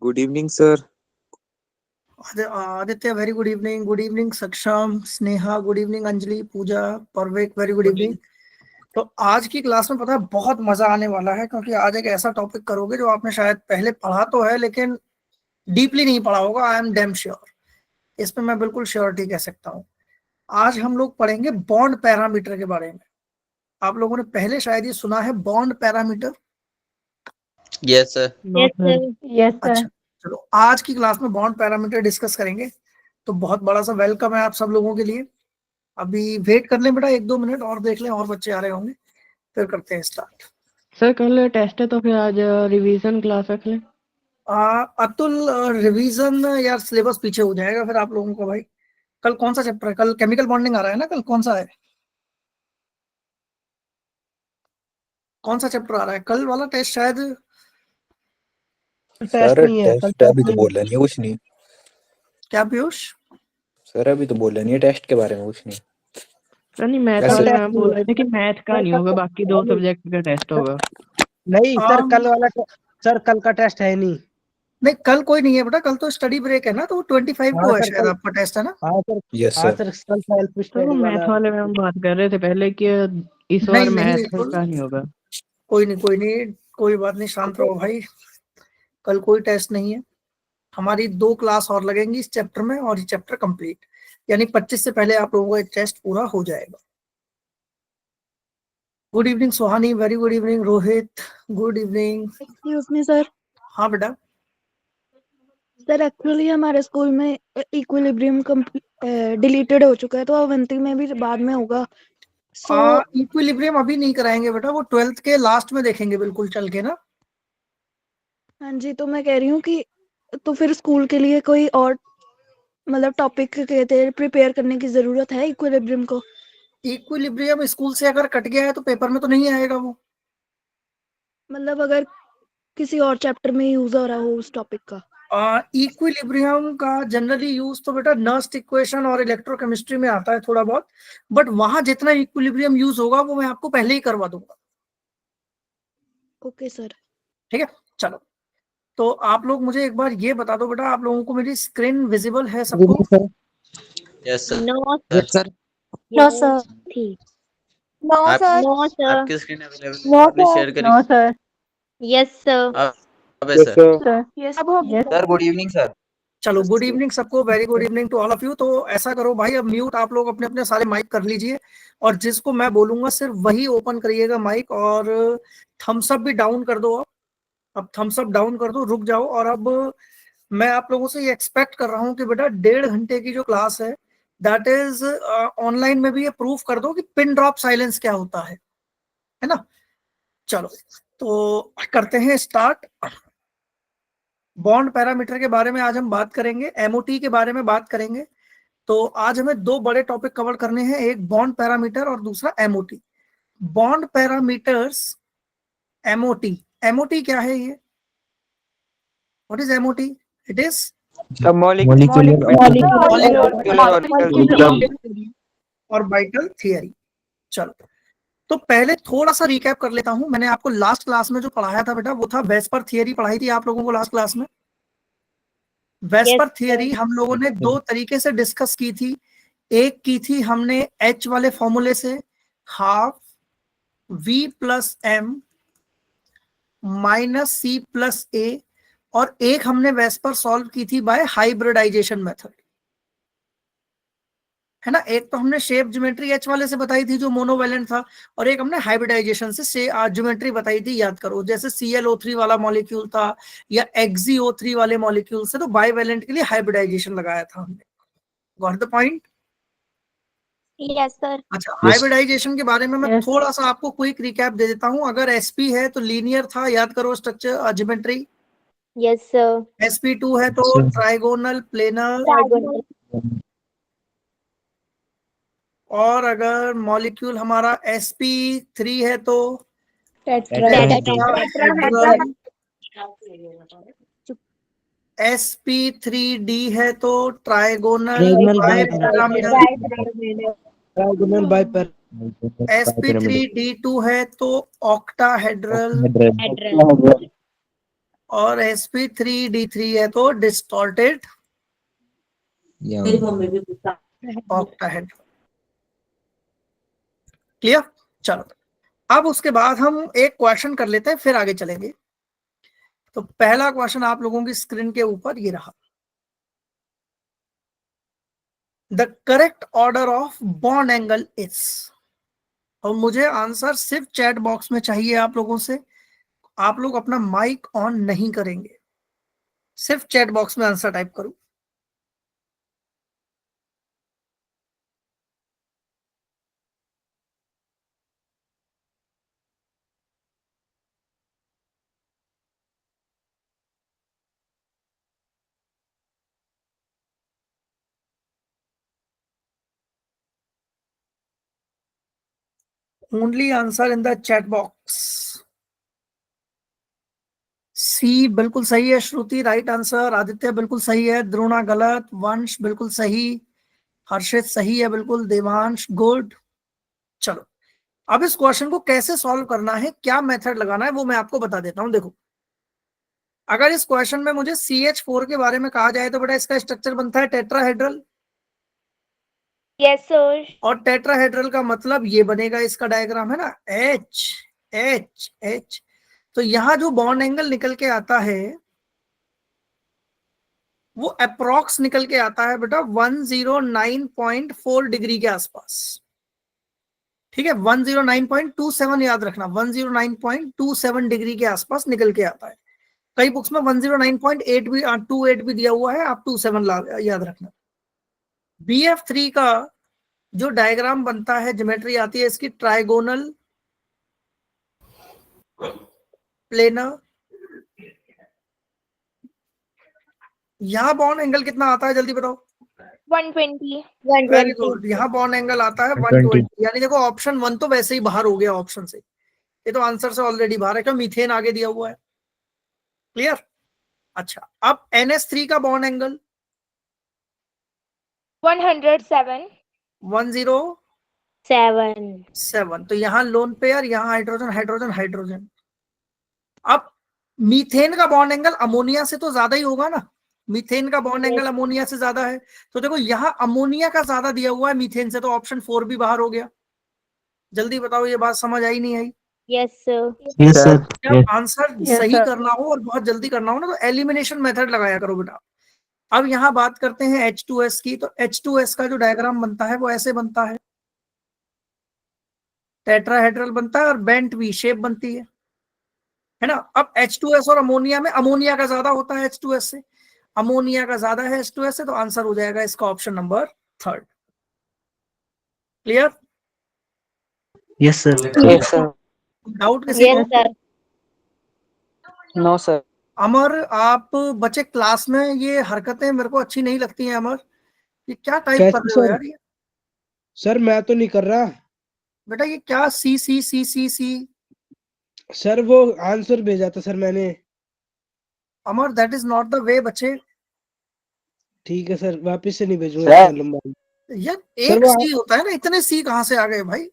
Good evening, sir. Aditya, very good evening. Good evening, Saksham, Sneha. Good evening, Anjali, Pooja, Parvek. Very good evening. तो आज की class में पता है बहुत मजा आने वाला है क्योंकि आज एक ऐसा टॉपिक करोगे जो आपने शायद पहले पढ़ा तो है लेकिन डीपली नहीं पढ़ा होगा। आई एम डेम श्योर, इसमें मैं बिल्कुल श्योरिटी कह सकता हूँ। आज हम लोग पढ़ेंगे बॉन्ड पैरामीटर के बारे में। आप लोगों ने पहले शायद ये सुना है bond parameter. Yes sir. Yes sir. Yes sir. अच्छा, चलो आज की क्लास में बॉन्ड पैरामीटर डिस्कस करेंगे। तो बहुत बड़ा सा वेलकम है आप सब लोगों के लिए। अभी वेट कर लें बेटा, 1-2 मिनट और देख लें और बच्चे आ रहे होंगे, फिर करते हैं स्टार्ट। सर कल टेस्ट है तो फिर आज रिवीजन क्लास रख लें। अतुल, रिवीजन यार सिलेबस पीछे हो जाएगा फिर आप लोगों का। भाई कल कौन सा चैप्टर है? कल केमिकल बॉन्डिंग आ रहा है ना? कल कौन सा है? कौन सा चैप्टर आ रहा है? कल वाला टेस्ट शायद सर टेस्ट अभी तो बोला नहीं कुछ नहीं। क्या पीयूष? सर अभी तो बोला नहीं है टेस्ट के बारे में कुछ नहीं। सर नहीं, मैथ वैसे- वाले मैम बोल रहे थे कि मैथ का नहीं होगा, बाकी 2 सब्जेक्ट का टेस्ट होगा। नहीं सर, कल का टेस्ट है नहीं। नहीं, कल कोई नहीं है बेटा, कल तो स्टडी ब्रेक है ना, तो 25 को है सर, शायद आपका टेस्ट, है ना? हाँ सर। यस हाँ सर। सर, कल सेल्फ तो स्टडी मैथ वाला। वाले मैम बात कर रहे थे पहले कि इस नहीं, बार नहीं, मैथ बिल्कुल। का नहीं होगा। कोई नहीं, कोई बात नहीं, शांत रहो भाई। कल कोई टेस्ट नहीं है। हमारी 2 क्लास और लगेंगी इस चैप्टर में और ये चैप्टर कंप्लीट, यानी 25 से पहले आप लोगों का एक टेस्ट पूरा हो जाएगा। Good evening Suhani, very good evening Rohit, good evening. Excuse me sir. हाँ बेटा। सर एक्चुअली हमारे स्कूल में इक्विलिब्रियम डिलीटेड हो चुका है, तो अवंती में भी बाद में होगा। इक्विलिब्रियम अभी नहीं कराएंगे बेटा, वो 12th के लास्ट में देखेंगे बिल्कुल चल के ना। हाँ जी, तो मैं कह रही हूँ कि तो फिर स्कूल के लिए कोई और मतलब टॉपिक कहते हैं प्रिपेयर करने की जरूरत है इक्विलिब्रियम को। इक्विलिब्रियम स्कूल से अगर कट गया है तो पेपर में तो नहीं आएगा वो। मतलब अगर किसी और चैप्टर में यूज हो रहा हो उस टॉपिक का। इक्विलिब्रियम का जनरली यूज तो बेटा नर्स्ट इक्वेशन और इलेक्ट्रोकेमिस्ट्री में आता है थोड़ा बहुत, बट वहां जितना इक्विलिब्रियम यूज होगा वो मैं आपको पहले ही करवा दूंगा। Okay sir. ठीक है, चलो। तो आप लोग मुझे एक बार ये बता दो बेटा, आप लोगों को मेरी स्क्रीन विजिबल है सबको? Yes sir. No sir no sir. No आप- सर। No sir. आपकी स्क्रीन अवेलेबल नो आपने सर। शेयर करी? No sir. Yes sir. अबे सर। सर यस अब हम सर गुड इवनिंग सर। चलो, गुड इवनिंग सबको, very good evening to all of you. तो ऐसा करो भाई, अब म्यूट आप लोग अपने अपने सारे माइक कर लीजिए और जिसको मैं बोलूंगा सिर्फ वही ओपन करिएगा माइक, और थम्स अप भी डाउन कर दो। अब थम्स अप डाउन कर दो, रुक जाओ। और अब मैं आप लोगों से ये एक्सपेक्ट कर रहा हूँ कि बेटा 1.5 घंटे की जो क्लास है दैट इज ऑनलाइन में भी ये प्रूफ कर दो कि पिन ड्रॉप साइलेंस क्या होता है ना? चलो, तो करते हैं स्टार्ट। बॉन्ड पैरामीटर के बारे में आज हम बात करेंगे, एमओटी के बारे में बात करेंगे। तो आज हमें 2 बड़े टॉपिक कवर करने हैं, एक बॉन्ड पैरामीटर और दूसरा MOT. Bond parameters, MOT. MOT क्या है ये? What is MOT? It is और वाइटल थियरी। चलो, तो पहले थोड़ा सा रिकैप कर लेता हूं। मैंने आपको लास्ट क्लास में जो पढ़ाया था बेटा वो था वेस्पर थियरी पढ़ाई थी आप लोगों को लास्ट क्लास में। वेस्पर थियरी हम लोगों ने 2 तरीके से डिस्कस की थी। एक की थी हमने एच वाले फॉर्मूले से, half v plus M minus C plus A, और एक हमने वेस्पर सॉल्व की थी बाय हाइब्रिडाइजेशन मेथड, है ना? एक तो हमने शेप ज्योमेट्री एच वाले से बताई थी जो मोनोवेलेंट था, और एक हमने हाइब्रिडाइजेशन से ज्योमेट्री बताई थी, याद करो, जैसे ClO3 वाला मॉलिक्यूल था या XeO3 वाले मॉलिक्यूल से, तो बाइवेलेंट के लिए हाइब्रिडाइजेशन लगाया था हमने। Got the point? Yes sir. अच्छा, हाइब्रिडाइजेशन के बारे में मैं थोड़ा सा आपको क्विक रिकैप दे देता हूं। अगर sp है तो लीनियर था, याद करो structure geometry. Yes sir. sp2 है तो ट्राइगोनल प्लेनर, और अगर मॉलिक्यूल हमारा sp3 है तो sp3d है तो ट्राइगोनल बाइपिरामिडल, sp3d2 है तो ऑक्टाहेड्रल, और sp3d3 है तो डिस्टॉर्टेड ऑक्टाहेड्रल। क्लियर? चलो अब उसके बाद हम एक क्वेश्चन कर लेते हैं, फिर आगे चलेंगे। तो पहला क्वेश्चन आप लोगों की स्क्रीन के ऊपर ये रहा, the correct order of bond angle is, और मुझे आंसर सिर्फ चैट बॉक्स में चाहिए आप लोगों से। आप लोग अपना माइक ऑन नहीं करेंगे, सिर्फ चैट बॉक्स में आंसर टाइप करूं। Only answer in the chat box. C बिल्कुल सही है, श्रुति राइट आंसर, आदित्य बिल्कुल सही है, द्रोणा गलत, वंश बिल्कुल सही, हर्षित सही है बिल्कुल, देवांश गुड। चलो अब इस क्वेश्चन को कैसे सॉल्व करना है, क्या मेथड लगाना है, वो मैं आपको बता देता हूं। देखो अगर इस क्वेश्चन में मुझे CH4 के बारे में कहा जाए तो बेटा इसका स्ट्रक्चर बनता है टेट्राहेड्रल। Yes sir. और टेट्राहेड्रल का मतलब ये बनेगा, इसका डायग्राम है ना, H H H। तो यहां जो बॉन्ड एंगल निकल के आता है वो अप्रोक्स निकल के आता है बेटा 109.4 डिग्री के आसपास। ठीक है, 109.27 याद रखना, 109.27 डिग्री के आसपास निकल के आता है। कई बुक्स में 109.8 भी 28 भी दिया हुआ है, आप 27 याद रखना। BF3 का जो डायग्राम बनता है, ज्योमेट्री आती है इसकी ट्राइगोनल प्लेनर। यहां बॉन्ड एंगल कितना आता है जल्दी बताओ? 120। वेरी गुड, यहाँ बॉन्ड एंगल आता है 120। यानी देखो ऑप्शन 1 तो वैसे ही बाहर हो गया ऑप्शन से, ये तो आंसर से ऑलरेडी बाहर है, क्यों मीथेन आगे दिया हुआ है। क्लियर? अच्छा अब NH3 का बॉन्ड एंगल 107। 107। तो यहाँ लोन पेयर, यहाँ हाइड्रोजन हाइड्रोजन हाइड्रोजन। अब मीथेन का बॉन्ड एंगल अमोनिया से तो ज्यादा ही होगा ना, मीथेन का बॉन्ड एंगल अमोनिया से ज्यादा है। तो देखो यहाँ अमोनिया का ज्यादा दिया हुआ है मीथेन से, तो ऑप्शन 4 भी बाहर हो गया। जल्दी बताओ, ये बात समझ आई नहीं आई? Yes sir. Yes sir. जब आंसर Yes, सही sir. करना हो और बहुत जल्दी करना हो ना तो एलिमिनेशन मेथड लगाया करो बेटा। अब यहाँ बात करते हैं H2S की। तो H2S का जो डायग्राम बनता है वो ऐसे बनता है, टेट्राहेड्रल बनता है और बेंट वी शेप बनती है ना। अब H2S और अमोनिया में अमोनिया का ज्यादा होता है H2S से, अमोनिया का ज्यादा है H2S से, तो आंसर हो जाएगा इसका option number 3। Clear? Yes sir. Yes sir. Doubt किसी यस को? सर। No sir. अमर आप बच्चे क्लास में ये हरकतें मेरे को अच्छी नहीं लगती हैं। अमर ये क्या टाइप कर रहे हो सर? यार? ये सर मैं तो नहीं कर रहा बेटा, ये क्या सी सी सी सी सी? सर, वो आंसर भेजा था सर मैंने। Amar that is not the way बच्चे। ठीक है सर, वापस से नहीं भेजूंगा इतना लंबा। यार सर एक वो सी होता है ना, इतने सी कहाँ से आ गए भाई?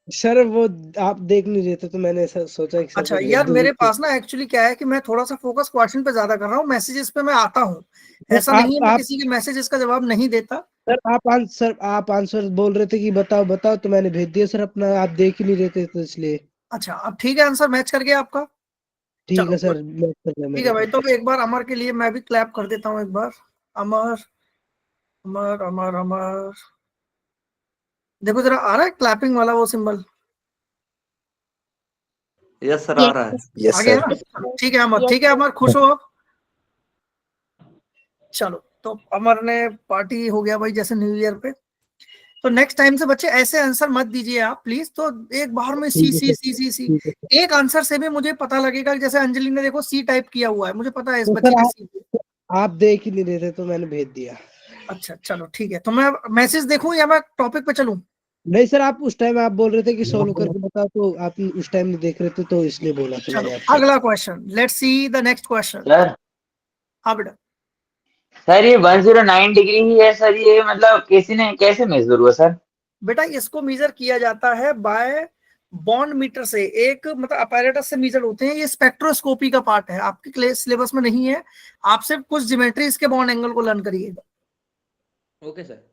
सर वो आप देख नहीं रहे थे तो मैंने सर सोचा कि सर अच्छा को भेज यार, दूं। मेरे पास ना एक्चुअली क्या है कि मैं थोड़ा सा फोकस क्वेश्चन पे ज्यादा कर रहा हूँ, मैसेजेस पे मैं आता हूँ। ऐसा आप नहीं है मैं आप किसी के मैसेजेस का जवाब नहीं देता। सर आप आंसर बोल रहे थे कि बताओ बताओ, तो मैंने भेज दिया सर अपना, आप देख ही नहीं रहे थे तो इसलिए। अच्छा अब ठीक है, आंसर मैच कर गया आपका। ठीक चलो है good। सर, मैं कर रहा ठीक है मेरे भाई, को। तो एक बार अमर के लिए मैं भी क्लैप कर देता हूँ एक बार। अमर अमर अमर अमर, देखो जरा आ रहा है क्लैपिंग वाला वो सिंबल? यस सर, आ रहा है। यस आ गया सर। ना? चलो, ठीक है अमर, ठीक है अमर, खुश हो अब? चलो तो अमर ने पार्टी हो गया भाई जैसे न्यू ईयर पे। तो नेक्स्ट टाइम से बच्चे ऐसे आंसर मत दीजिए आप प्लीज। तो एक बार में सी ठीक है सी सर। सी सी सी, ठीक है एक आंसर से भी मुझे पता लगेगा। जैसे अंजलि ने देखो सी टाइप किया हुआ है, मुझे पता है इस तो बच्चे सर ने सी। आप देख ही नहीं रहे थे तो मैंने भेज दिया। अच्छा चलो ठीक है, तो मैं मैसेज देखूं या मैं टॉपिक पे चलूं? नहीं सर, आप उस टाइम आप बोल रहे थे कि सोल्व करके बताओ, तो आप उस टाइम नहीं देख रहे थे तो इसलिए बोला था चलो मैंने आपसे। अगला question, let's see the next question. Sir हाँ बेटा, सर ये 109 डिग्री ही है सर, ये मतलब किसी ने कैसे मेजर हुआ सर? बेटा इसको मेजर किया जाता है बाय बॉन्ड मीटर से एक मतलब अपैरेटस से मीटर होते हैं, ये स्पेक्ट्रोस्कोपी का पार्ट है, आपके क्लास सिलेबस में नहीं है, आप सिर्फ कुछ ज्योमेट्रीज के बॉन्ड एंगल को लर्न करिएगा। Okay sir.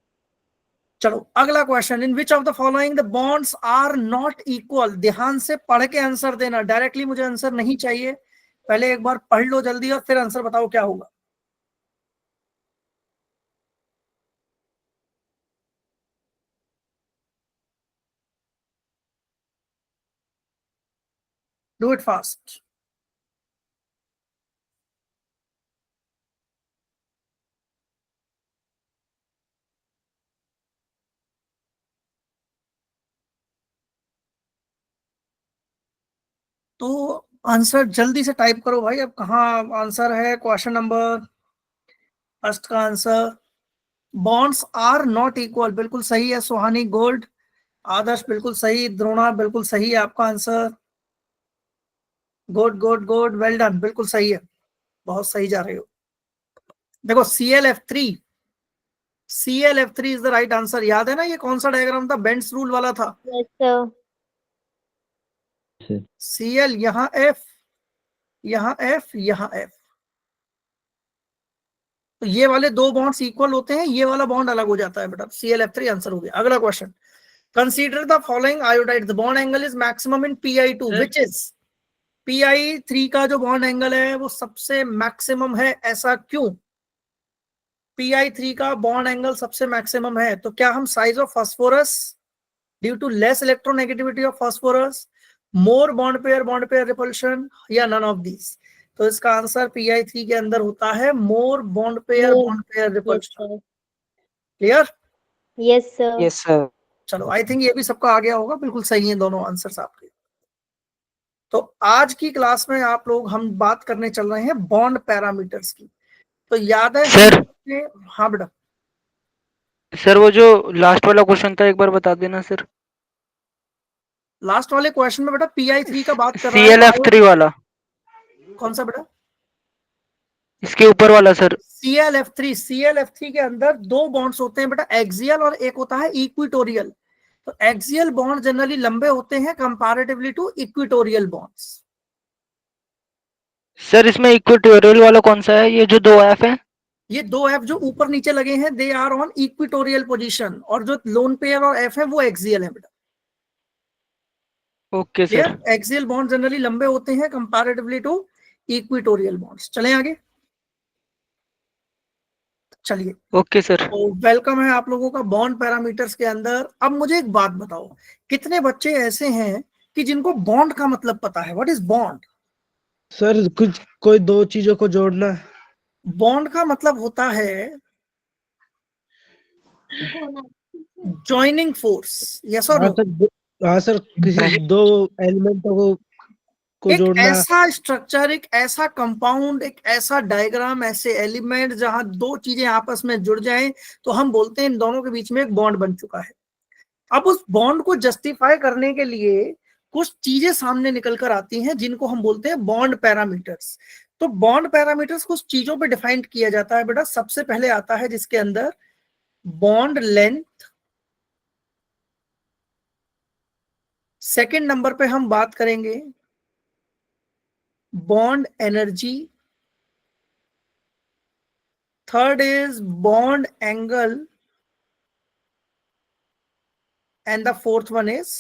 चलो अगला question, in which of the following the bonds are not equal. ध्यान से पढ़ के आंसर देना, डायरेक्टली मुझे आंसर नहीं चाहिए, पहले एक बार पढ़ लो जल्दी और फिर आंसर बताओ क्या होगा। Do it fast. तो आंसर जल्दी से टाइप करो भाई। अब कहाँ आंसर है, क्वेश्चन नंबर फर्स्ट का answer bonds are not equal, बिल्कुल सही है सुहानी गोल्ड। आदर्श बिल्कुल सही, द्रोणा बिल्कुल सही है आपका answer. Good good good, well done, बिल्कुल सही है, बहुत सही जा रहे हो। देखो ClF3, ClF3 is the right answer. याद है ना ये कौन सा डायग्राम था, बेंड्स रूल वाला था। Yes, sir. Cl यहाँ F, यहाँ F, यहाँ F, तो ये वाले दो बॉन्ड्स इक्वल होते हैं, ये वाला बॉन्ड अलग हो जाता है बेटा। ClF3 आंसर हो गया। अगला question, consider the following iodide, the bond angle is maximum in Pi2 which is. Pi3 का जो बॉन्ड एंगल है वो सबसे मैक्सिमम है, ऐसा क्यों? Pi3 का बॉन्ड एंगल सबसे मैक्सिमम है, तो क्या हम size of phosphorus due to less electronegativity of phosphorus, more bond pair repulsion, या नन ऑफ दीज? तो इसका आंसर Pi3 के अंदर होता है more bond pair repulsion. Clear? Yes, sir. Yes sir. चलो आई थिंक ये भी सबका आ गया होगा, बिल्कुल सही है दोनों आंसर्स आपके। तो आज की क्लास में आप लोग हम बात करने चल रहे हैं बॉन्ड पैरामीटर्स की। तो याद है सर। हाँ बेटा। सर वो जो लास्ट वाला क्वेश्चन था एक बार बता देना सर। लास्ट वाले क्वेश्चन में बेटा Pi3 का बात कर रहा है। ClF3 वाला, कौन सा बेटा? इसके ऊपर वाला सर। ClF3 के अंदर दो बॉन्ड्स होते हैं बेटा, एक्सियल और एक होता है इक्विटोरियल। तो एक्सियल बॉन्ड जनरली लंबे होते हैं comparatively to equatorial bonds. Sir इसमें इक्वेटोरियल वाला कौन सा है, ये जो दो एफ है? ये दो एफ जो ऊपर नीचे लगे हैं they are on equatorial position, और जो लोन पेयर और एफ है वो एक्सियल है बेटा। Okay sir. Axial bond generally लंबे होते हैं कंपैरेटिवली टू इक्विटोरियल बॉन्ड्स। चलें आगे, चलिए। Okay sir. तो वेलकम है आप लोगों का बॉन्ड पैरामीटर्स के अंदर। अब मुझे एक बात बताओ, कितने बच्चे ऐसे हैं कि जिनको बॉन्ड का मतलब पता है? What is bond? सर कुछ कोई दो चीजों को जोड़ना। बॉन्ड का मतलब होता है जॉइनिंग फोर्स, यस और नो? हाँ सर, किसी दो एलिमेंटों को एक जोड़ना। ऐसा स्ट्रक्चर, एक ऐसा कंपाउंड, एक ऐसा डायग्राम, ऐसे एलिमेंट जहां दो चीजें आपस में जुड़ जाएं तो हम बोलते हैं इन दोनों के बीच में एक बॉन्ड बन चुका है। अब उस बॉन्ड को जस्टिफाई करने के लिए कुछ चीजें सामने निकल कर आती हैं जिनको हम बोलते हैं बॉन्ड पैरामीटर्स। तो बॉन्ड पैरामीटर्स कुछ चीजों पे डिफाइन किया जाता है बेटा। सबसे पहले आता है जिसके अंदर बॉन्ड लेंथ, सेकंड नंबर पे हम बात करेंगे bond energy, third is bond angle, and the fourth one is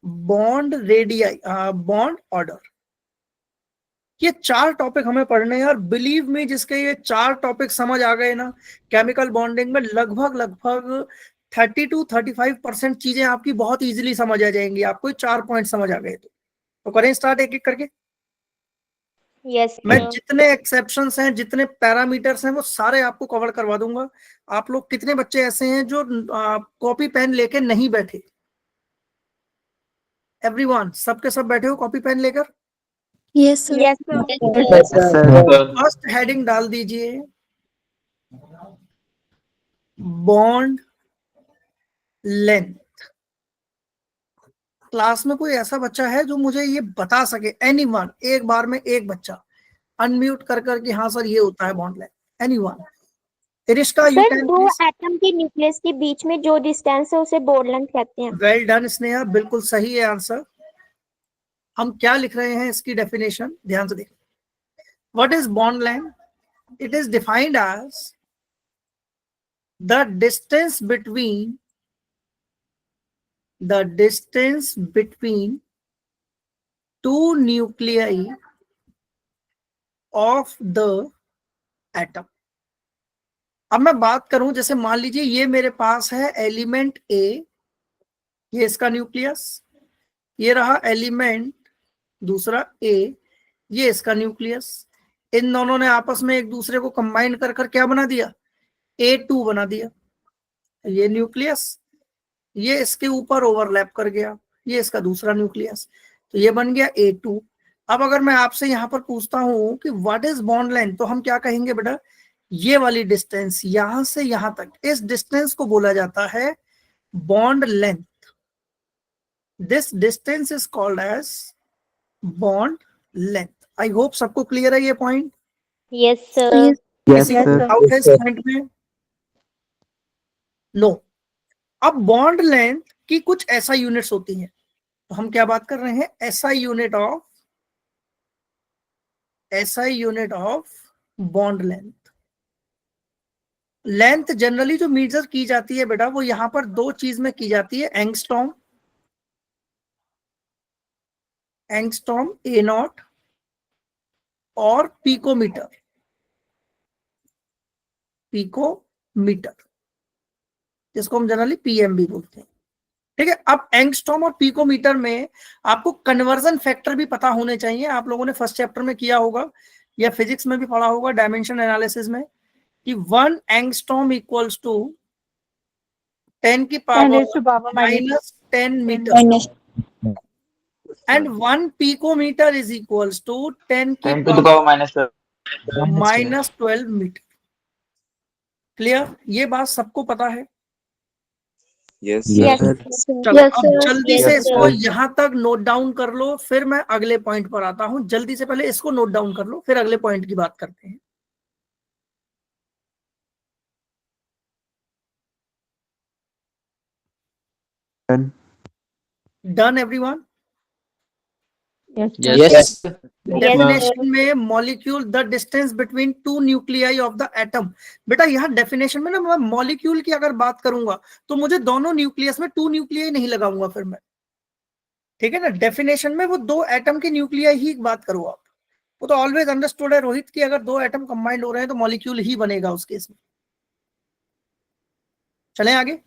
bond radii, bond order. ये चार टॉपिक हमें पढ़ने हैं, और बिलीव मी जिसके ये चार टॉपिक समझ आ गए ना, केमिकल बॉन्डिंग में लगभग 30-35% चीजें आपकी बहुत इजीली समझ आ जाएंगी। आपको 4 पॉइंट समझ आ गए तो करें स्टार्ट एक एक करके। Yes, मैं sir. जितने एक्सेप्शंस हैं, जितने पैरामीटर्स हैं, वो सारे आपको कवर करवा दूंगा। आप लोग कितने बच्चे ऐसे हैं जो कॉपी पेन लेके नहीं बैठे? एवरीवन, सबके सब बैठे हो कॉपी पेन लेकर? Yes sir. Yes, sir. First heading डाल दीजिए बॉन्ड लेंथ। क्लास में कोई ऐसा बच्चा है जो मुझे ये बता सके? एनीवन, एक बार में एक बच्चा अनम्यूट कर करके हाँ सर ये होता है bond length. Anyone? Irishka you sir can do please. Atom के न्यूक्लियस के बीच में जो डिस्टेंस है उसे बॉन्ड लेंथ कहते हैं। वेल डन स्नेहा, बिल्कुल सही है आंसर। हम क्या लिख रहे हैं इसकी डेफिनेशन, ध्यान से देखिए। What is bond length? It is defined as the distance between two nuclei of the atom. अब मैं बात करूं, जैसे मान लीजिए ये मेरे पास है एलिमेंट ए, ये इसका न्यूक्लियस, ये रहा एलिमेंट दूसरा ए, ये इसका न्यूक्लियस। इन दोनों ने आपस में एक दूसरे को कंबाइन कर कर क्या बना दिया? A2 बना दिया। ये न्यूक्लियस, ये इसके ऊपर ओवरलैप कर गया, ये इसका दूसरा न्यूक्लियस, तो ये बन गया A2। अब अगर मैं आपसे यहां पर पूछता हूं कि व्हाट इज बॉन्ड लेंथ, तो हम क्या कहेंगे बेटा? ये वाली डिस्टेंस यहां से यहां तक, इस डिस्टेंस को बोला जाता है bond length. This distance is called as bond length. I hope सबको क्लियर है ये पॉइंट। Yes sir. किसी को डाउट है इस पॉइंट में? नो। अब बॉन्ड लेंथ की कुछ ऐसा यूनिट्स होती हैं, तो हम क्या बात कर रहे हैं? SI unit of bond length. Length generally जो मेजर की जाती है बेटा, वो यहां पर दो चीज में की जाती है, एंगस्ट्रॉम A0 और पिकोमीटर, जिसको हम जनरली PM भी बोलते हैं। ठीक है। अब एंगस्ट्रॉम और पिकोमीटर में आपको कन्वर्जन फैक्टर भी पता होने चाहिए। आप लोगों ने फर्स्ट चैप्टर में किया होगा या फिजिक्स में भी पढ़ा होगा, डायमेंशन एनालिसिस में, कि 1 एंगस्ट्रॉम इक्वल्स टू 10 की power -10 metre, and 1 picometre is equals to 10 की 10 to the power -12 metre. Clear? ये बात सबको पता है? Yes yes sir. चलो यस अब सर। जल्दी से इसको यहां तक नोट डाउन कर लो, फिर मैं अगले पॉइंट पर आता हूं। जल्दी से पहले इसको नोट डाउन कर लो, फिर अगले पॉइंट की बात करते हैं। Done everyone? यस डेफिनेशन में molecule, the distance between two nuclei of the atom. बेटा यहाँ डेफिनेशन में ना मैं मॉलिक्यूल की अगर बात करूंगा तो मुझे दोनों न्यूक्लियस में 2 न्यूक्लियाई नहीं लगाऊंगा फिर मैं। ठीक है ना? डेफिनेशन में वो 2 एटम के न्यूक्लियाई ही बात करो आप। वो तो ऑलवेज अंडरस्टूड है रोहित कि अगर 2 एटम कंबाइंड हो रहे हैं तो मॉलिक्यूल ही बनेगा उस केस में। चलें आगे?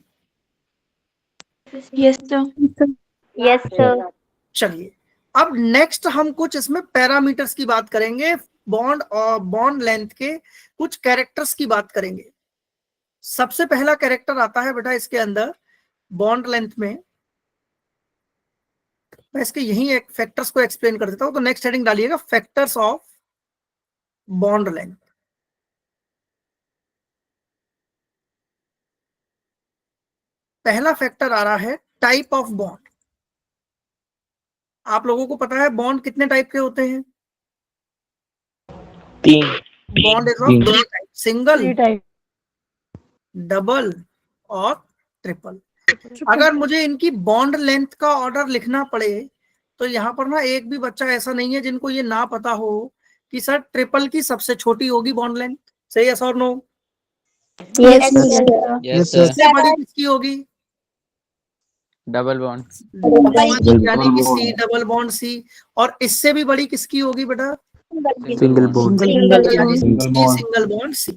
Yes sir. Yes sir. चलिए अब नेक्स्ट हम कुछ इसमें पैरामीटर्स की बात करेंगे, बॉन्ड और बॉन्ड लेंथ के कुछ कैरेक्टर्स की बात करेंगे। सबसे पहला कैरेक्टर आता है बेटा इसके अंदर बॉन्ड लेंथ में। मैं इसके यही एक फैक्टर्स को एक्सप्लेन कर देता हूं, तो नेक्स्ट हेडिंग डालिएगा फैक्टर्स ऑफ बॉन्ड लेंथ। पहला फैक्टर आ रहा है टाइप ऑफ बॉन्ड। आप लोगों को पता है बॉन्ड कितने टाइप के होते हैं? 3 bond is of 3 type, single, double और ट्रिपल। अगर मुझे इनकी बॉन्ड लेंथ का ऑर्डर लिखना पड़े तो यहाँ पर ना एक भी बच्चा ऐसा नहीं है जिनको ये ना पता हो कि सर ट्रिपल की सबसे छोटी होगी बॉन्ड लेंथ। सही है sir? No? Yes yes sir. इससे बड़ी किसकी होगी? Double bond. यानी कि C, डबल बॉन्ड C। और इससे भी बड़ी किसकी होगी बेटा? Single bond. यानी सिंगल बॉन्ड C।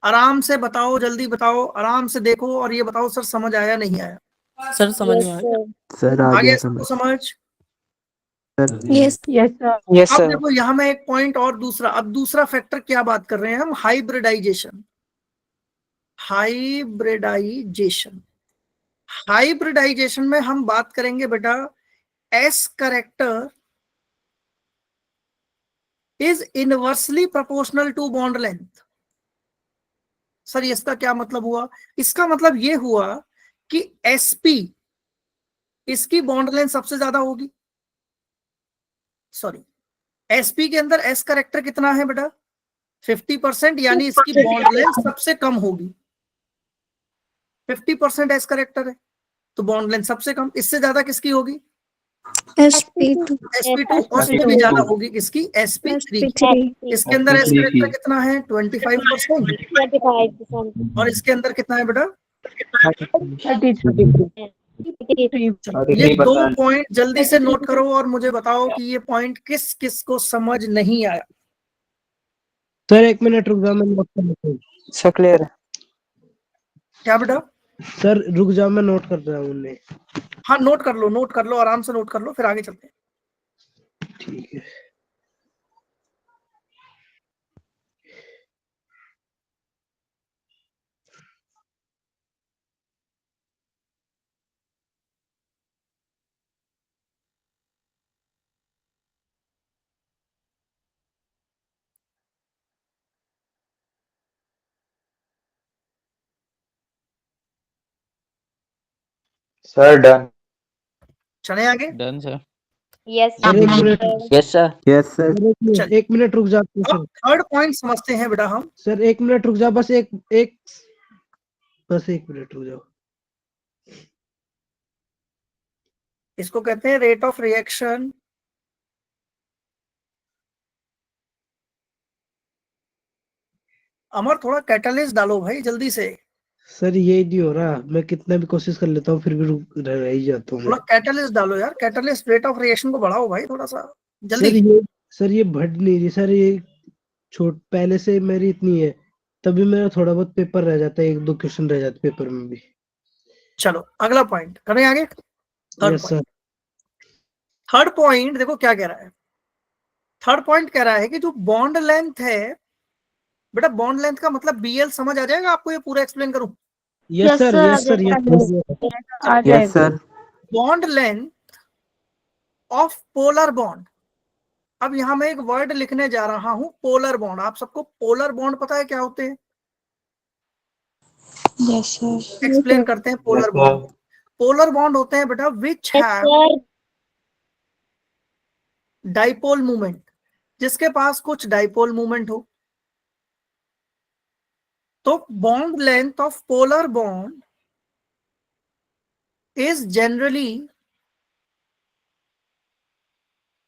आराम से बताओ, जल्दी बताओ, आराम से देखो और ये बताओ सर समझ आया नहीं आया? सर समझ में आया। सर आ आ गया गया सबको समझ। समझ? यस यस अब सर। देखो यहाँ में एक पॉइंट और दूसरा, अब दूसरा फैक्टर क्या बात कर रहे हैं हम? हाइब्रिडाइजेशन। हाइब्रिडाइजेशन में हम बात करेंगे बेटा S character is inversely proportional to bond length. Sir इसका क्या मतलब हुआ? इसका मतलब ये हुआ कि SP, इसकी बॉन्ड लेंथ सबसे ज्यादा होगी। सॉरी, SP के अंदर S कैरेक्टर कितना है बेटा? 50% यानी इसकी बॉन्ड लेंथ सबसे कम होगी। 50% एस करेक्टर है तो बॉन्ड लेंथ सबसे कम, इससे ज्यादा किसकी होगी? sp2 sp2, और उससे भी ज्यादा होगी किसकी? sp3। इसके अंदर एस करेक्टर कितना है? 25%। 25%। और इसके अंदर कितना है बेटा? 33। ये 2 पॉइंट जल्दी से नोट करो और मुझे बताओ कि ये पॉइंट किस किस को समझ नहीं आया। सर 1 मिनट रुक जाओ, मैं नोट कर लेता हूँ। सर क्लियर है। क्या बेटा? सर रुक जाओ, मैं नोट कर रहा हूँ उन्हें। हाँ नोट कर लो, आराम से नोट कर लो, फिर आगे चलते हैं। ठीक है। Sir done. चले आगे। Done sir. Yes sir 1 minute, yes sir. Yes sir. चल। 1 मिनट रुक जाओ सर। अब थर्ड पॉइंट समझते हैं बेटा हम। सर 1 मिनट रुक जाओ, बस एक बस 1 मिनट रुक जाओ। इसको कहते हैं रेट ऑफ रिएक्शन। अमर थोड़ा कैटलिस्ट डालो भाई जल्दी से। सर ये नहीं हो रहा, मैं कितना भी कोशिश कर लेता हूँ फिर भी रुक रह ही जाता हूँ थोड़ा मैं। कैटलिस्ट डालो यार, कैटलिस्ट रेट ऑफ रिएक्शन को बढ़ाओ भाई थोड़ा सा जल्दी। सर ये बढ़ नहीं रही सर, ये पहले से मेरी इतनी है, तभी मेरा थोड़ा बहुत पेपर रह जाता है, 1-2 क्वेश्चन रह जाते पेपर में भी। चलो अगला पॉइंट करें आगे। Yes sir. थर्ड पॉइंट देखो क्या कह रहा है। थर्ड पॉइंट कह रहा है कि जो बॉन्ड लेंथ है बेटा, बॉन्ड लेंथ का मतलब BL समझ आ जाएगा आपको, ये पूरा एक्सप्लेन करूं? यस सर, यस सर, आ यस जाएगा। Sir. Bond length of polar bond. अब यहां मैं एक वर्ड लिखने जा रहा हूं, पोलर बॉन्ड। आप सबको पोलर बॉन्ड पता है क्या होते हैं? Yes sir. एक्सप्लेन करते हैं पोलर बॉन्ड। पोलर बॉन्ड होते हैं बेटा विच हैव डाइपोल मूवमेंट, जिसके पास कुछ डाइपोल मूवमेंट हो। तो bond length of polar bond is generally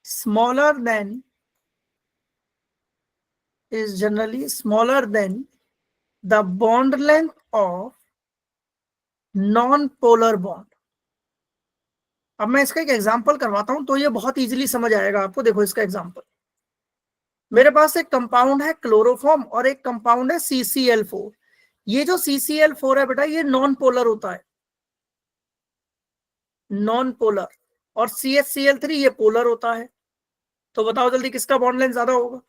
smaller than the bond length of non-polar bond। अब मैं इसका एक एग्जांपल करवाता हूं तो ये बहुत इजीली समझ आएगा आपको। देखो इसका एग्जांपल, मेरे पास एक कंपाउंड है क्लोरोफॉर्म और एक कंपाउंड है CCl4। ये जो CCl4 है बेटा ये नॉन पोलर होता है, नॉन पोलर, और CHCl3 ये पोलर होता है। तो बताओ जल्दी किसका बॉन्ड लेंथ ज्यादा होगा?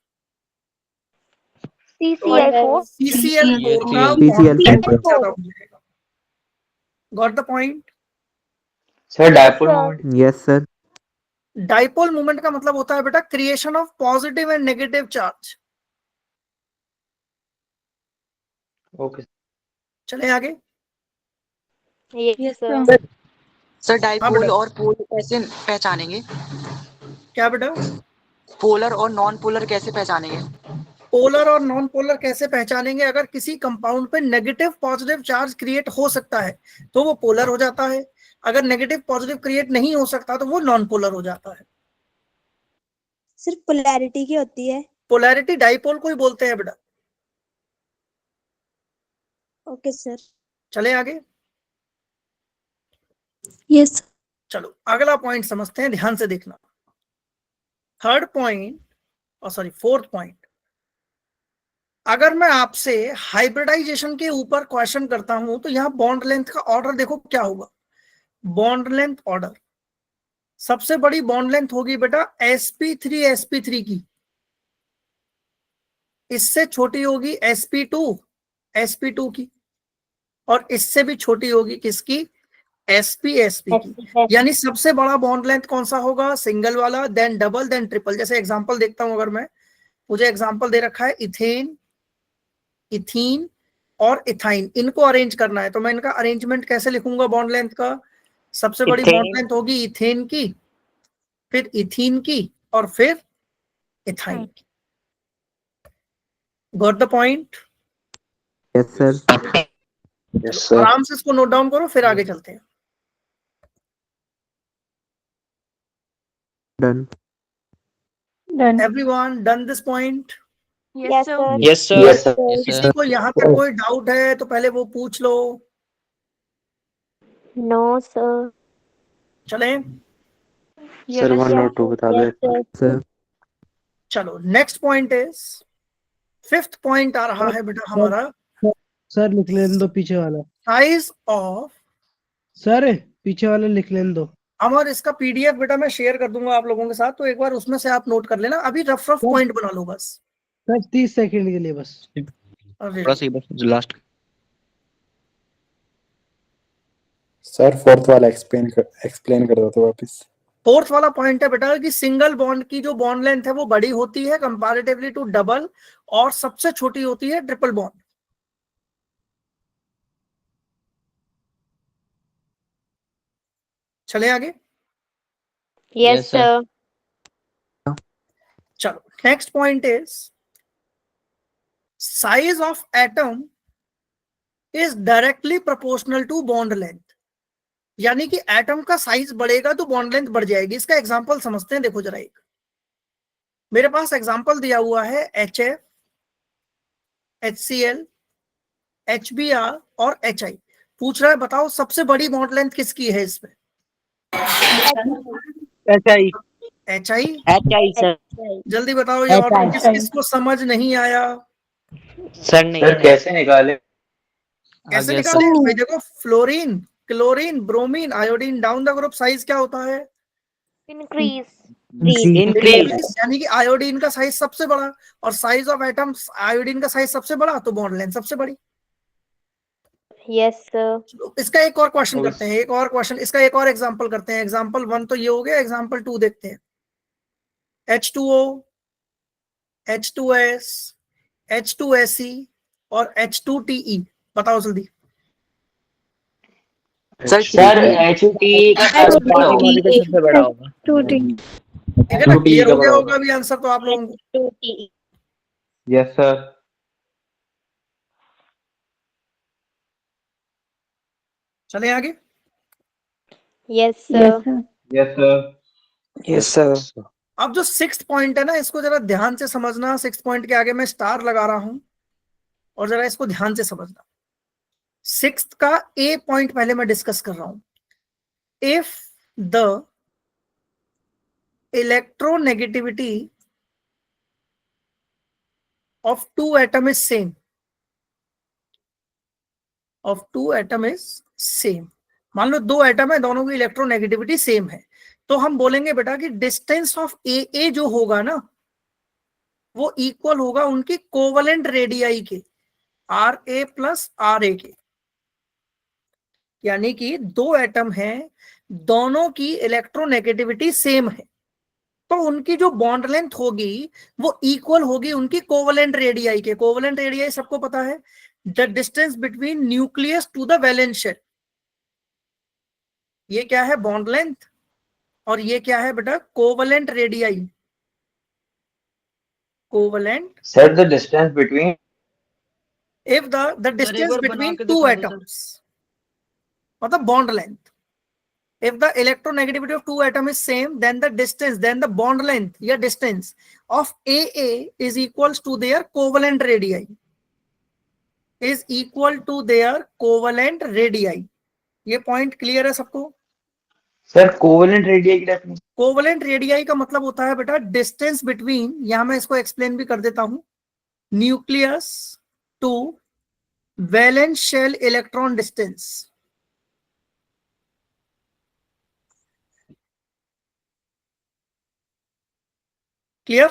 CCl4। CCl4 का CCl4 बॉन्ड लेंथ ज्यादा हो जाएगा। Got the point? Sir dipole moment. Yes sir. Dipole movement का मतलब होता है बेटा creation of positive and negative charge. Okay. चले आगे। Yes sir. सर हाँ डाइपोल बेटा। और पोल कैसे पहचानेंगे? क्या बेटा? पोलर और नॉन पोलर कैसे पहचानेंगे? पोलर और नॉन पोलर कैसे पहचानेंगे? अगर किसी कंपाउंड पे नेगेटिव पॉजिटिव चार्ज क्रिएट हो सकता है तो वो पोलर हो जाता है, अगर नेगेटिव पॉजिटिव क्रिएट नहीं हो सकता तो वो नॉन पोलर हो जाता है। सिर्फ पोलैरिटी की होती है। पोलैरिटी डाइपोल को ही बोलते हैं बेटा। Okay sir. चले आगे। यस। चलो अगला पॉइंट समझते हैं, ध्यान से देखना। थर्ड पॉइंट, और सॉरी फोर्थ पॉइंट, अगर मैं आपसे हाइब्रिडाइजेशन के ऊपर क्वेश्चन करता हूं तो यहां बॉन्ड लेंथ का ऑर्डर देखो क्या होगा। बॉन्ड लेंथ ऑर्डर, सबसे बड़ी बॉन्ड लेंथ होगी बेटा sp3 की, इससे छोटी होगी sp2 की, और इससे भी छोटी होगी किसकी? sp की। यानी सबसे बड़ा बॉन्ड लेंथ कौन सा होगा? सिंगल वाला, देन डबल, देन ट्रिपल। जैसे एग्जांपल देखता हूं, अगर मैं, मुझे एग्जांपल दे रखा है इथेन, इथीन और इथाइन, इनको अरेंज करना है तो मैं इनका अरेंजमेंट कैसे लिखूंगा बॉन्ड लेंथ का? सबसे बड़ी बॉन्ड लेंथ होगी इथेन की, फिर इथीन की, और फिर इथाइन की। Got the point? Yes, sir. Yes, sir. आराम से इसको नोट डाउन करो, फिर आगे चलते हैं। Done. Done. Everyone done this point? Yes, sir. Yes, sir. Yes, sir. Yes, किसी sir. को यहाँ तक कोई डाउट है तो पहले वो पूछ लो। No, sir. चलें? Sir, 1 or 2 बता दो। Yes, sir. Sir. चलो next point is, fifth point आ रहा है बेटा हमारा, सर लिख लेने दो पीछे वाला। Size of. सर पीछे वाला लिख लेने दो। अमर इसका पीडीएफ बेटा मैं शेयर कर दूंगा आप लोगों के साथ, तो एक बार उसमें से आप नोट कर लेना। अभी रफ पॉइंट बना लो बस। सर 30 सेकंड के लिए बस। अरे थोड़ा सा बस लास्ट। सर फोर्थ वाला एक्सप्लेन कर दो तो वापस। फोर्थ वाला पॉइंट है बेटा कि सिंगल बॉन्ड की जो बॉन्ड लेंथ है वो बड़ी होती है कंपैरेटिवली टू डबल, और सबसे छोटी होती है ट्रिपल बॉन्ड। चले आगे? Yes, sir. sir. चलो next point is, size of atom is directly proportional to bond length. यानी कि एटम का साइज बढ़ेगा तो बॉन्ड लेंथ बढ़ जाएगी। इसका एग्जांपल समझते हैं। देखो जरा, एक मेरे पास एग्जांपल दिया हुआ है HF, HCl, HBr और HI। पूछ रहा है बताओ सबसे बड़ी बॉन्ड लेंथ किसकी है इसमें? HI। HI। सर। जल्दी बताओ ये ऑर्डर किसको समझ नहीं आया? सर नहीं सर कैसे निकाले? कैसे आगे निकाले भाई? देखो fluorine, chlorine, bromine, iodine, down the group size क्या होता है? Increase. इंक्रीज। यानी कि आयोडीन का साइज सबसे बड़ा, और साइज ऑफ एटम्स, आयोडीन का साइज सबसे बड़ा तो बॉन्ड लेंथ सबसे बड़ी। Yes, sir. इसका एक और क्वेश्चन करते हैं, एक और क्वेश्चन, इसका एक और एग्जांपल करते हैं। एग्जांपल 1 तो ये हो गया, एग्जांपल 2 देखते हैं। H2O, H2S, H2SE और H2TE। बताओ जल्दी। सर HT का सबसे बड़ा होगा। 2T. क्लियर हो गया होगा अभी आंसर तो आप लोगों को? 2T. Yes sir. चले आगे? Yes, sir. Yes, sir. Yes sir. Yes sir. अब जो सिक्स्थ पॉइंट है ना, इसको जरा ध्यान से समझना। सिक्स्थ पॉइंट के आगे मैं स्टार लगा रहा हूं, और जरा इसको ध्यान से समझना। सिक्स्थ का ए पॉइंट पहले मैं डिस्कस कर रहा हूं। If the electronegativity of two atom is same, of two atom is same। मान लो दो एटम है, दोनों की इलेक्ट्रोनेगेटिविटी सेम है, तो हम बोलेंगे बेटा कि डिस्टेंस ऑफ ए जो होगा ना, वो इक्वल होगा उनकी कोवलेंट रेडियाई के, RA प्लस RA के। यानी कि दो एटम हैं, दोनों की इलेक्ट्रोनेगेटिविटी सेम है, तो उनकी जो बॉन्ड लेंथ होगी वो इक्वल होगी उनकी कोवलेंट रेडियाई के। कोवलेंट रेडियाई सबको पता है, the distance between nucleus to the valence shell. ये क्या है? Bond length. और ये क्या है बेटा? Covalent radii. Covalent. Sir the distance between, if the distance between two atoms, मतलब bond length. If the electronegativity of two atoms is same, then the distance, then the bond length या distance of AA is equals to their covalent radii, is equal to their covalent radii। ये point clear है सबको? Sir covalent radii की definition. Covalent radii का मतलब होता है बेटा डिस्टेंस बिटवीन, यहां मैं इसको एक्सप्लेन भी कर देता हूं, nucleus to valence shell electron distance. Clear?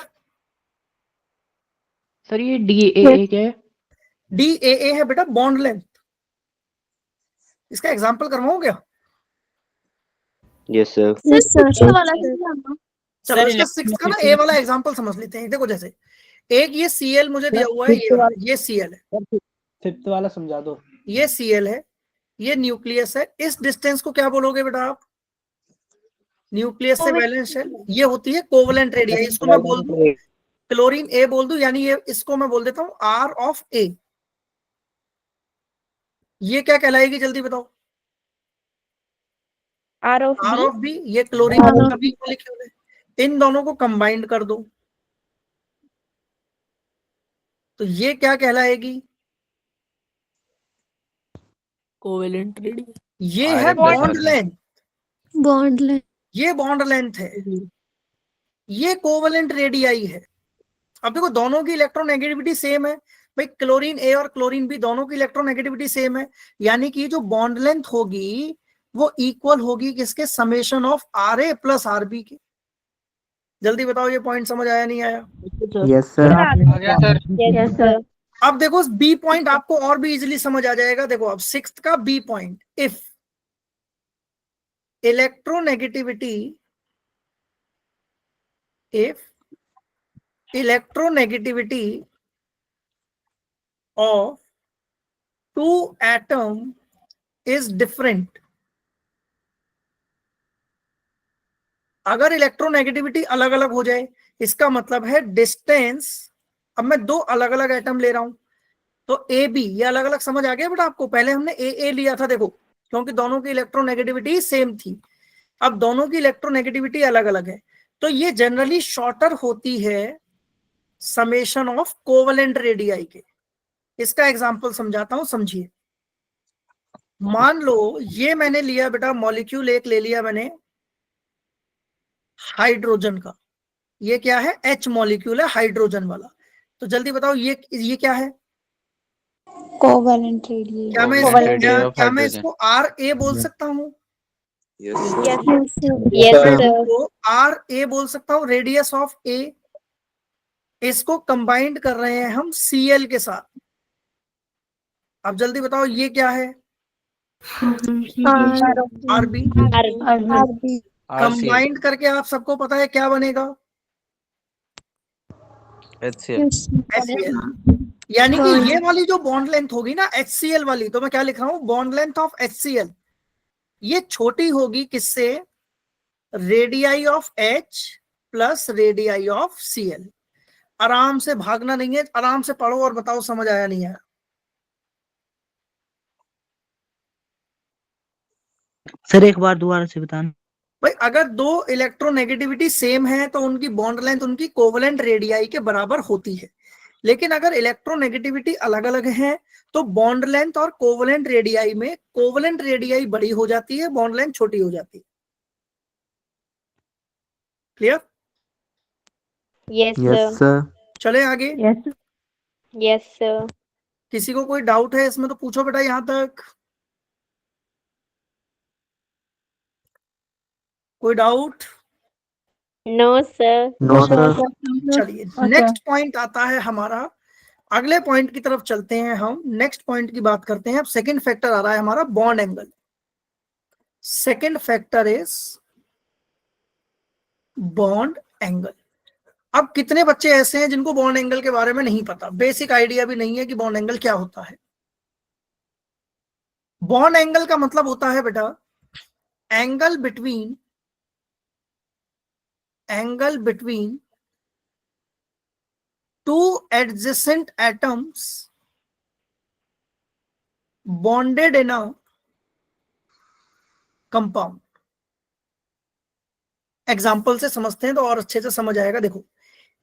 Sir ये DAA क्या है? DAA है बेटा बॉन्ड लेंथ। इसका एग्जांपल करवाऊं क्या? Yes sir. चलो इसका सिक्स का ना ए वाला एग्जांपल समझ लेते हैं। देखो जैसे एक ये Cl मुझे दिया हुआ है, ये Cl है, फिफ्थ वाला समझा दो। ये Cl है, ये न्यूक्लियस है। इस डिस्टेंस को क्या बोलोगे बेटा आप? न्यूक्लियस से वैलेंस शेल, ये होती है कोवलेंट रेडियाई। इसको मैं बोल दूं क्लोरीन ए बोल दूं, यानी ये इसको मैं बोल देता हूं R ऑफ A, ये क्या कहलाएगी जल्दी बताओ? R of R B, of B, ये क्लोरीन का B मॉलिक्यूल है। इन दोनों को कंबाइंड कर दो तो ये क्या कहलाएगी? Covalent radius. ये है बॉन्ड लेंथ, बॉन्ड लेंथ। ये बॉन्ड लेंथ है, ये कोवेलेंट रेडियाई है। अब देखो दोनों की इलेक्ट्रोनेगेटिविटी सेम है भाई, क्लोरीन ए और क्लोरीन बी दोनों की इलेक्ट्रोनेगेटिविटी सेम है, यानी कि जो बॉन्ड लेंथ होगी वो इक्वल होगी किसके? Summation of r a plus r b के। जल्दी बताओ ये पॉइंट समझ आया नहीं आया? Yes sir. yes sir, अब देखो बी पॉइंट आपको और भी इजीली समझ आ जाएगा। देखो अब सिक्स्थ का B point, if electronegativity, if electronegativity of two atom is different, अगर इलेक्ट्रोनेगेटिविटी अलग अलग हो जाए इसका मतलब है डिस्टेंस। अब मैं दो अलग अलग एटम ले रहा हूं तो ए बी, ये अलग अलग समझ आ गया बेटा आपको? पहले हमने ए लिया था देखो, क्योंकि दोनों की इलेक्ट्रोनेगेटिविटी सेम थी। अब दोनों की इलेक्ट्रोनेगेटिविटी अलग अलग है तो ये जनरली शॉर्टर होती है समेशन ऑफ कोवेलेंट रेडियाई के। इसका एग्जांपल समझाता हूं, समझिए। मान लो ये मैंने लिया बेटा मॉलिक्यूल, एक ले लिया मैंने हाइड्रोजन का, ये क्या है? H मॉलिक्यूल है हाइड्रोजन वाला। तो जल्दी बताओ ये क्या है? Covalent radius. क्या मैं इसको आर ए बोल सकता हूँ? yes sir, तो आर ए बोल सकता हूँ, रेडियस ऑफ ए। इसको कंबाइंड कर रहे हैं हम Cl के साथ। अब जल्दी बताओ ये क्या है? आरबी। कंबाइंड करके आप सबको पता है क्या बनेगा? HCl। यानी कि ये वाली जो बॉन्ड लेंथ होगी ना HCl वाली, तो मैं क्या लिख रहा हूं? बॉन्ड लेंथ ऑफ HCl ये छोटी होगी किससे? Radii of H plus radii of Cl। आराम से भागना नहीं है, आराम से पढ़ो और बताओ समझ आया नहीं आया? सर एक बार दोबारा से बताना। भाई अगर दो इलेक्ट्रोनेगेटिविटी सेम है तो उनकी बॉन्ड लेंथ उनकी कोवेलेंट रेडियाई के बराबर होती है, लेकिन अगर इलेक्ट्रोनेगेटिविटी अलग अलग है तो बॉन्ड लेंथ और कोवेलेंट रेडियाई में कोवेलेंट रेडियाई बड़ी हो जाती है, बॉन्ड लेंथ छोटी हो जाती है। क्लियर? yes sir, चले आगे। yes sir, किसी को कोई डाउट है इसमें तो पूछो बेटा यहां तक। कोई डाउट? no sir, चलिए नेक्स्ट पॉइंट आता है हमारा, अगले पॉइंट की तरफ चलते हैं हम। नेक्स्ट पॉइंट की बात करते हैं। अब सेकंड फैक्टर आ रहा है हमारा bond angle. Second factor is bond angle. अब कितने बच्चे ऐसे हैं जिनको बॉन्ड एंगल के बारे में नहीं पता, बेसिक आइडिया भी नहीं है कि बॉन्ड एंगल क्या होता है? बॉन्ड एंगल का मतलब होता है बेटा angle between two adjacent atoms bonded in a compound. Example से समझते हैं तो और अच्छे से समझ आएगा। देखो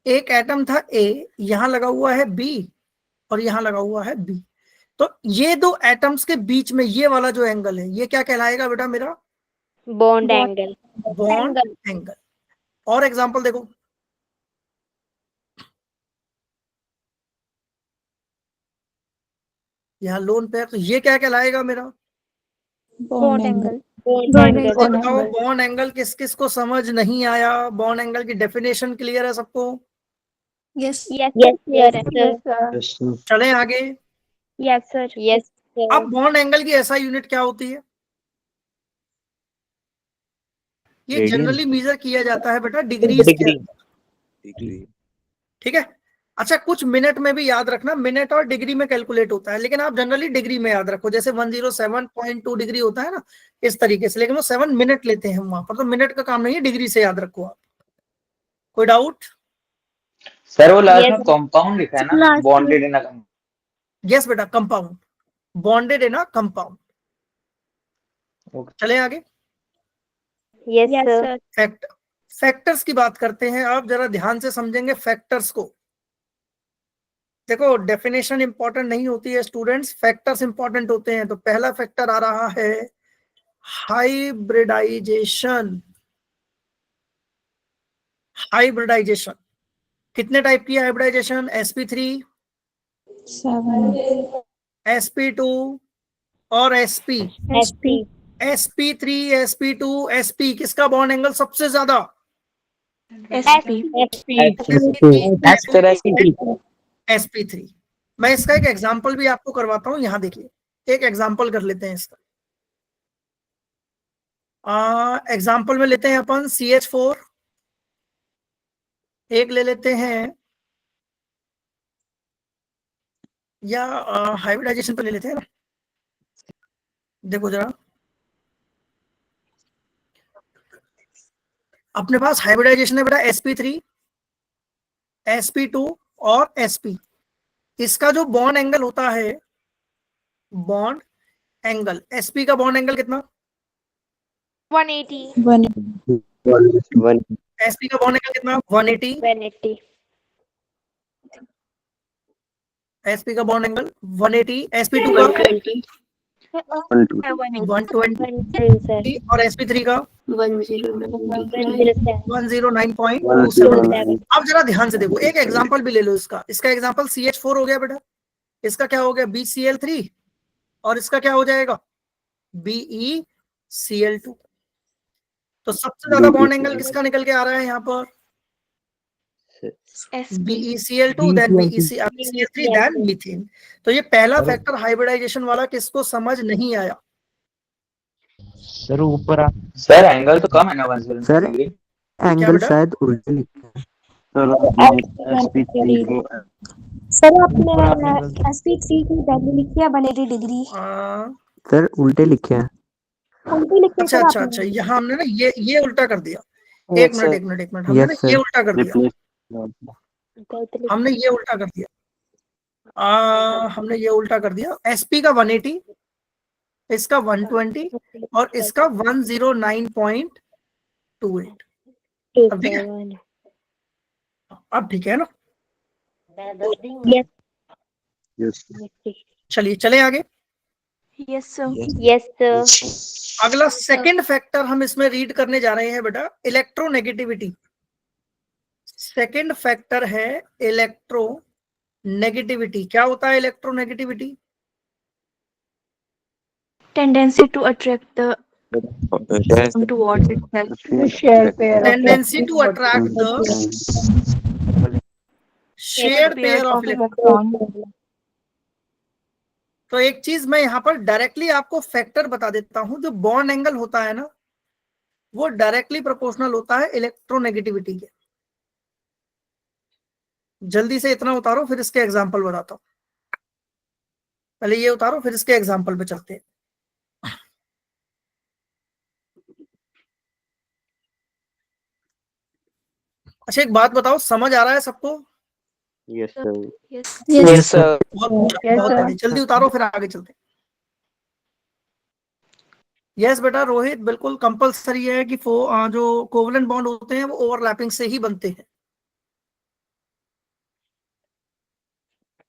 एक एटम था A, यहां लगा हुआ है B और यहां लगा हुआ है B, तो ये दो एटम्स के बीच में ये वाला जो एंगल है ये क्या कहलाएगा बेटा मेरा? bond angle, bond angle. और एग्जांपल देखो, यहाँ लोन पेयर, तो ये क्या कहलाएगा मेरा? Bond angle. बताओ बॉन्ड एंगल किस किस को समझ नहीं आया? बॉन्ड एंगल की डेफिनेशन क्लियर है सबको? यस yes sir, चलें आगे। yes sir, अब बॉन्ड एंगल की ऐसा यूनिट क्या होती है? ये जनरली मेजर किया जाता है बेटा डिग्रीज के अंदर। ठीक है? अच्छा कुछ मिनट में भी याद रखना, मिनट और डिग्री में कैलकुलेट होता है, लेकिन आप जनरली डिग्री में याद रखो। जैसे 107.2 डिग्री होता है ना, इस तरीके से, लेकिन वो 7 मिनट लेते हैं वहां पर, तो मिनट का काम नहीं है, डिग्री से याद रखो आप। कोई डाउट? सर वो लास्ट Yes. में कंपाउंड लिखा है ना, Last बॉन्डेड इन अ यस बेटा, compound, bonded in a compound. Okay. चले आगे। Yes, sir. फैक्टर्स की बात करते हैं। आप जरा ध्यान से समझेंगे फैक्टर्स को। देखो, डेफिनेशन इंपॉर्टेंट नहीं होती है स्टूडेंट्स, फैक्टर्स इंपॉर्टेंट होते हैं। तो पहला फैक्टर आ रहा है हाइब्रिडाइजेशन। हाइब्रिडाइजेशन कितने टाइप की हाइब्रिडाइजेशन? sp3, sp2 और sp। SP. sp3, sp2, sp किसका बॉन्ड एंगल सबसे ज्यादा? SP. sp3। मैं इसका एक एग्जांपल भी आपको करवाता हूं, यहां देखिए, एक एग्जांपल कर लेते हैं इसका। एग्जांपल में लेते हैं अपन CH4, एक ले लेते हैं, या हाइब्रिडाइजेशन पे ले लेते हैं ना। देखो जरा, अपने पास हाइब्रिडाइजेशन है बेटा sp3, sp2 और sp। इसका जो बॉन्ड एंगल होता है, बॉन्ड एंगल, sp का बॉन्ड एंगल कितना? 180. sp का बॉन्ड एंगल कितना? 180। 180. sp का बॉन्ड एंगल 180। sp2 का 120 sir. और sp3 का 107. 109.27। अब जरा ध्यान से देखो, एक एग्जांपल भी ले लो इसका। इसका एग्जांपल CH4 हो गया बेटा, इसका क्या हो गया? BCl3, और इसका क्या हो जाएगा? BeCl2। तो सबसे ज्यादा बॉन्ड एंगल किसका निकल के आ रहा है यहाँ पर? BeCl2 then BeCl3 then methane. तो ये पहला फैक्टर हाइब्रिडाइजेशन वाला किसको समझ नहीं आया? सर ऊपर आ सर एंगल तो कम है ना 109 सर डिग्री। एंगल शायद उल्टे लिखा है। सर आपने SP3 की वैल्यू लिखी है 180 डिग्री। सर उल्टे लिखे हैं। उल्टी लिखी है अच्छा सर अच्छा आपने। अच्छा, यहाँ हमने ना ये उल्टा कर दिया। एक मिनट, हमने ना ये उल्टा कर दिया, हमने ये उल्टा कर दिया। हमने ये उल्टा कर दिया। SP का 180, इसका 120 और इसका 109.28। अब ठीक है, अब ठीक है ना? चलिए चले आगे। Yes sir. Yes, sir. अगला सेकंड फैक्टर हम इसमें रीड करने जा रहे हैं बेटा, इलेक्ट्रोनेगेटिविटी। सेकंड फैक्टर है इलेक्ट्रोनेगेटिविटी। क्या होता है electronegativity? Tendency to attract the towards itself. Tendency to attract the share pair of electron. तो एक चीज मैं यहाँ पर डायरेक्टली आपको फैक्टर बता देता हूं, जो बॉन्ड एंगल होता है ना, वो डायरेक्टली प्रोपोर्शनल होता है इलेक्ट्रोनेगेटिविटी के। जल्दी से इतना उतारो, फिर इसके एग्जांपल बताता हूं। पहले ये उतारो, फिर इसके एग्जांपल पे चलते हैं। अच्छा एक बात बताओ, समझ आ रहा है सबको? Yes sir. Yes sir. बहुत बढ़िया, जल्दी उतारो फिर आगे चलते हैं। यस बेटा रोहित, बिल्कुल कंपलसरी है कि जो कोवलेंट बॉन्ड होते हैं वो ओवरलैपिंग से ही बनते हैं।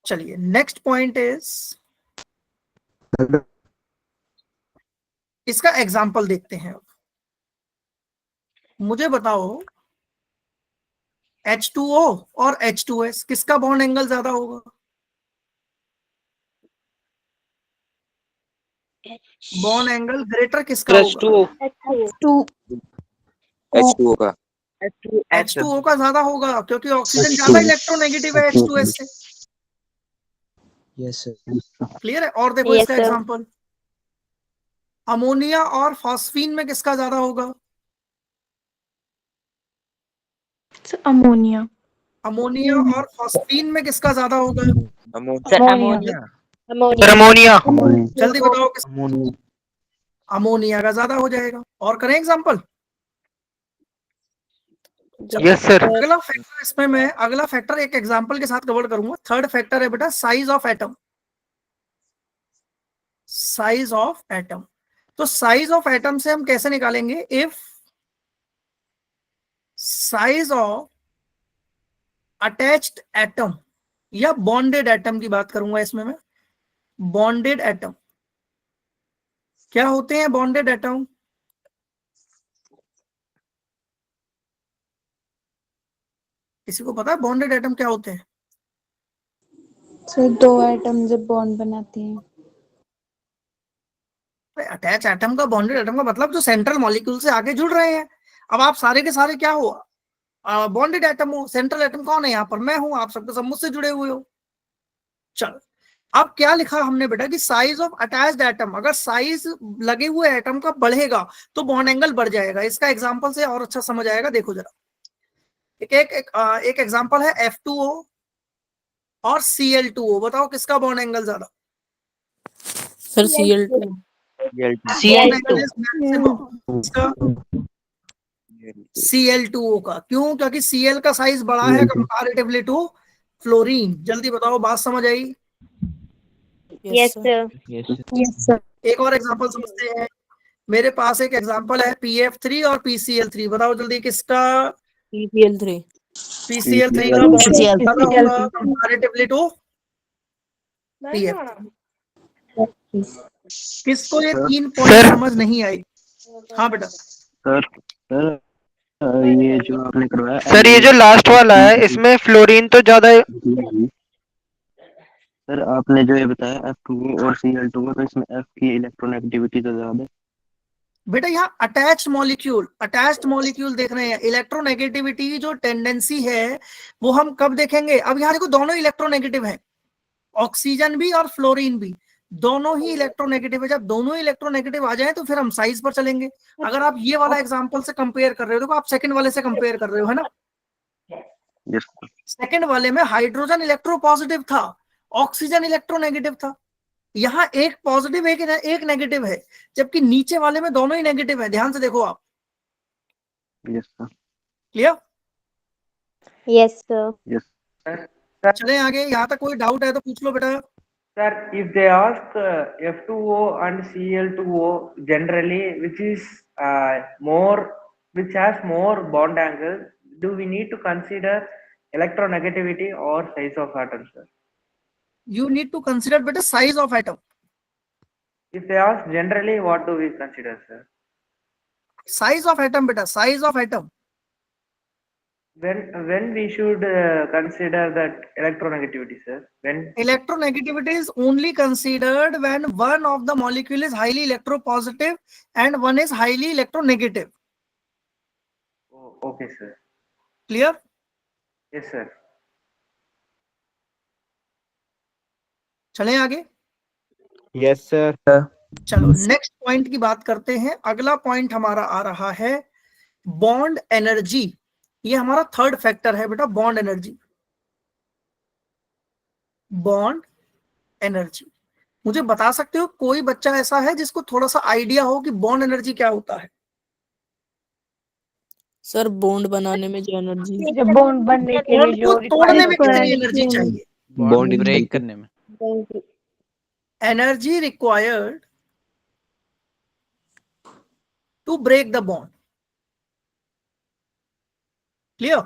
चलिए नेक्स्ट पॉइंट इज, इसका एग्जांपल देखते हैं। अब मुझे बताओ, H2O और H2S किसका बॉन्ड एंगल ज्यादा होगा? बॉन्ड एंगल ग्रेटर किसका होगा? H2O का। H2O का ज्यादा होगा, क्योंकि ऑक्सीजन ज्यादा इलेक्ट्रोनेगेटिव है H2S से। Yes sir. क्लियर है? और देखो Yes, इसका sir. एग्जांपल, अमोनिया और फॉस्फीन में किसका ज्यादा होगा? अमोनिया। अमोनिया और फॉस्फीन में किसका ज्यादा होगा? Ammonia. अमोनिया। जल्दी बताओ किस? अमोनिया का ज्यादा हो जाएगा। और करें एग्जांपल? Yes sir. अगला फैक्टर इसमें मैं अगला फैक्टर एक एग्जांपल के साथ कवर करूंगा। थर्ड फैक्टर है बेटा size of atom. Size of atom, तो साइज ऑफ एटम से हम कैसे निकालेंगे? If size of attached atom या बॉन्डेड एटम की बात करूंगा इसमें मैं। बॉन्डेड एटम क्या होते हैं? बॉन्डेड एटम किसी को पता है बॉन्डेड एटम क्या होते हैं? सर दो एटम जब बॉन्ड बनाती हैं। अटैच एटम का बॉन्डेड एटम का मतलब जो सेंट्रल मॉलिक्यूल से आगे जुड़ रहे हैं। अब आप सारे के सारे क्या हो? बॉन्डेड एटम हो। सेंट्रल एटम कौन है? यहाँ पर मैं हूं, आप सबके सब मुझसे जुड़े हुए हो। चलो अब क्या लिखा हमने बेटा कि साइज ऑफ अटैच्ड एटम, अगर साइज लगे हुए एटम का बढ़ेगा तो बॉन्ड एंगल बढ़ जाएगा। इसका एग्जांपल से और अच्छा समझ आएगा। देखो जरा, एक एग्जांपल है F2O और Cl2O। बताओ किसका बॉन्ड एंगल ज्यादा? Sir Cl2। Cl2O का। क्यों? क्योंकि Cl का साइज बड़ा है कंपैरेटिवली टू फ्लोरीन। जल्दी बताओ, बात समझ आई? Yes sir. एक और एग्जांपल समझते हैं। मेरे पास एक एग्जांपल है PF3 और PCl3। बताओ जल्दी किसका? PCl3। PCl3 का बॉन्ड ज्यादा होगा कंपैरेटिवली टू PF। किसको ये 3 पॉइंट समझ नहीं आई? हाँ बेटा। सर ये जो आपने करवाया सर ये जो लास्ट वाला है इसमें फ्लोरीन तो ज्यादा। सर आपने जो ये बताया F2O और Cl2O, तो इसमें F की इलेक्ट्रोनेगेटिविटी तो ज्यादा है। बेटा यहाँ अटैच्ड मॉलिक्यूल देख रहे हैं। इलेक्ट्रोनेगेटिविटी जो टेंडेंसी है वो हम कब देखेंगे? अब यहाँ देखो दोनों इलेक्ट्रोनेगेटिव है, ऑक्सीजन भी और फ्लोरीन भी, दोनों ही इलेक्ट्रोनेगेटिव है। जब दोनों ही इलेक्ट्रोनेगेटिव आ जाए तो फिर हम साइज पर चलेंगे। अगर आप ये वाला एग्जांपल से कंपेयर कर रहे हो, देखो आप सेकंड वाले से कंपेयर कर रहे हो, है ना? सेकंड वाले में हाइड्रोजन इलेक्ट्रोपॉजिटिव था, ऑक्सीजन इलेक्ट्रोनेगेटिव था। यहाँ एक पॉजिटिव एक नेगेटिव है, जबकि नीचे वाले में दोनों ही नेगेटिव है। ध्यान से देखो आप। क्लियर? Yes sir. चले आगे। यहाँ तक कोई डाउट है तो पूछ लो बेटा। Sir, if they ask F2O and Cl2O generally, which has more bond angle, do we need to consider electronegativity or size of atom, sir? You need to consider better size of atom. If they ask generally, what do we consider, sir? Size of atom, beta. Size of atom. When we should consider that electronegativity, sir? When electronegativity is only considered when one of the molecule is highly electropositive and one is highly electronegative. Oh, okay, sir. Clear? Yes, sir. चलें आगे? Yes, sir. चलो next point की बात करते हैं। अगला point हमारा आ रहा है बॉन्ड एनर्जी। ये हमारा थर्ड फैक्टर है बेटा, बॉन्ड एनर्जी। बॉन्ड एनर्जी मुझे बता सकते हो कोई बच्चा ऐसा है जिसको थोड़ा सा आइडिया हो कि बॉन्ड एनर्जी क्या होता है? सर बॉन्ड बनाने में जो एनर्जी, बॉन्ड बनने के लिए जो तोड़ने में कितनी एनर्जी चाहिए? बॉन्ड ब्रेक करने में energy required to break the bond. Clear?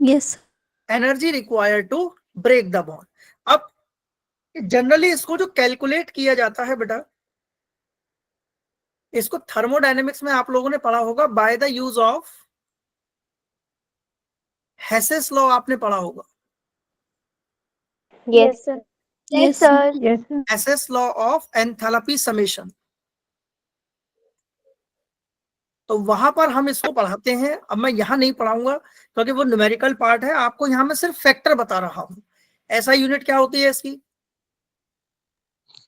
Yes. Energy required to break the bond. अब जनरली इसको जो कैलकुलेट किया जाता है बेटा, इसको थर्मोडायनेमिक्स में आप लोगों ने पढ़ा होगा by the use of Hess's law. आपने पढ़ा होगा। Yes sir. Yes sir. Hess's law of enthalpy summation. तो वहां पर हम इसको पढ़ाते हैं। अब मैं यहाँ नहीं पढ़ाऊंगा क्योंकि वो न्यूमेरिकल पार्ट है। आपको यहाँ मैं सिर्फ फैक्टर बता रहा हूं। ऐसा यूनिट क्या होती है इसकी?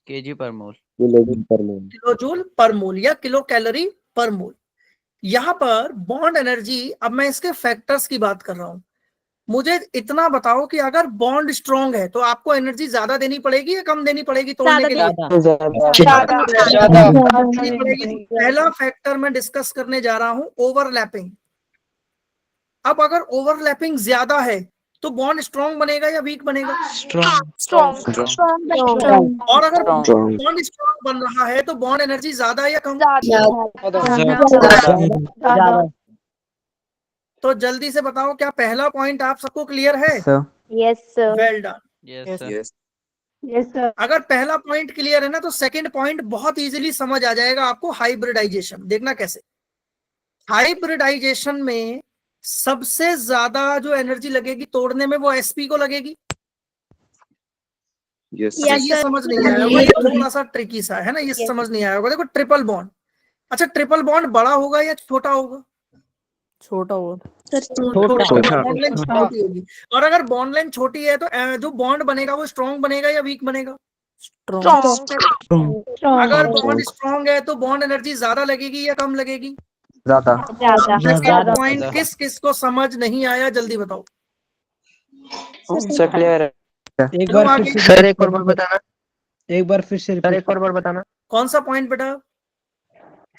केजी पर मोल, किलोजूल पर मोल या किलो कैलोरी पर मोल। यहाँ पर बॉन्ड एनर्जी, अब मैं इसके फैक्टर्स की बात कर रहा हूं। मुझे इतना बताओ कि अगर बॉन्ड स्ट्रॉन्ग है तो आपको एनर्जी ज्यादा देनी पड़ेगी या कम देनी पड़ेगी तोड़ने के लिए? पहला फैक्टर मैं डिस्कस करने जा रहा हूं, ओवरलैपिंग। अब अगर ओवरलैपिंग ज्यादा है तो बॉन्ड स्ट्रॉन्ग बनेगा या वीक बनेगा? और अगर बॉन्ड स्ट्रॉन्ग बन रहा है तो बॉन्ड एनर्जी ज्यादा या कम? तो जल्दी से बताओ, क्या पहला पॉइंट आप सबको क्लियर है? Yes sir. Well done. Yes sir. Yes sir. अगर पहला पॉइंट क्लियर है ना तो सेकंड पॉइंट बहुत इजीली समझ आ जाएगा आपको, हाइब्रिडाइजेशन। देखना कैसे। हाइब्रिडाइजेशन में सबसे ज्यादा जो एनर्जी लगेगी तोड़ने में वो एसपी को लगेगी। अच्छा, ये समझ नहीं आया होगा, ये थोड़ा सा ट्रिकी सा है ना, ये समझ नहीं आया होगा। देखो ट्रिपल बॉन्ड, अच्छा ट्रिपल बॉन्ड बड़ा होगा या छोटा होगा? छोटा हुआ। बॉन्ड लेंथ छोटी होगी। और अगर बॉन्ड लेंथ छोटी है तो जो बॉन्ड बनेगा वो स्ट्रॉन्ग बनेगा या वीक बनेगा? अगर बॉन्ड स्ट्रॉन्ग है तो बॉन्ड एनर्जी ज्यादा लगेगी या कम लगेगी? ज्यादा। पॉइंट किस किस को समझ नहीं आया जल्दी बताओ। सर क्लियर है। एक बार आगे। फिर से सर एक और बार बताना। एक बार फिर से सर एक और बार बताना। कौन सा पॉइंट बेटा?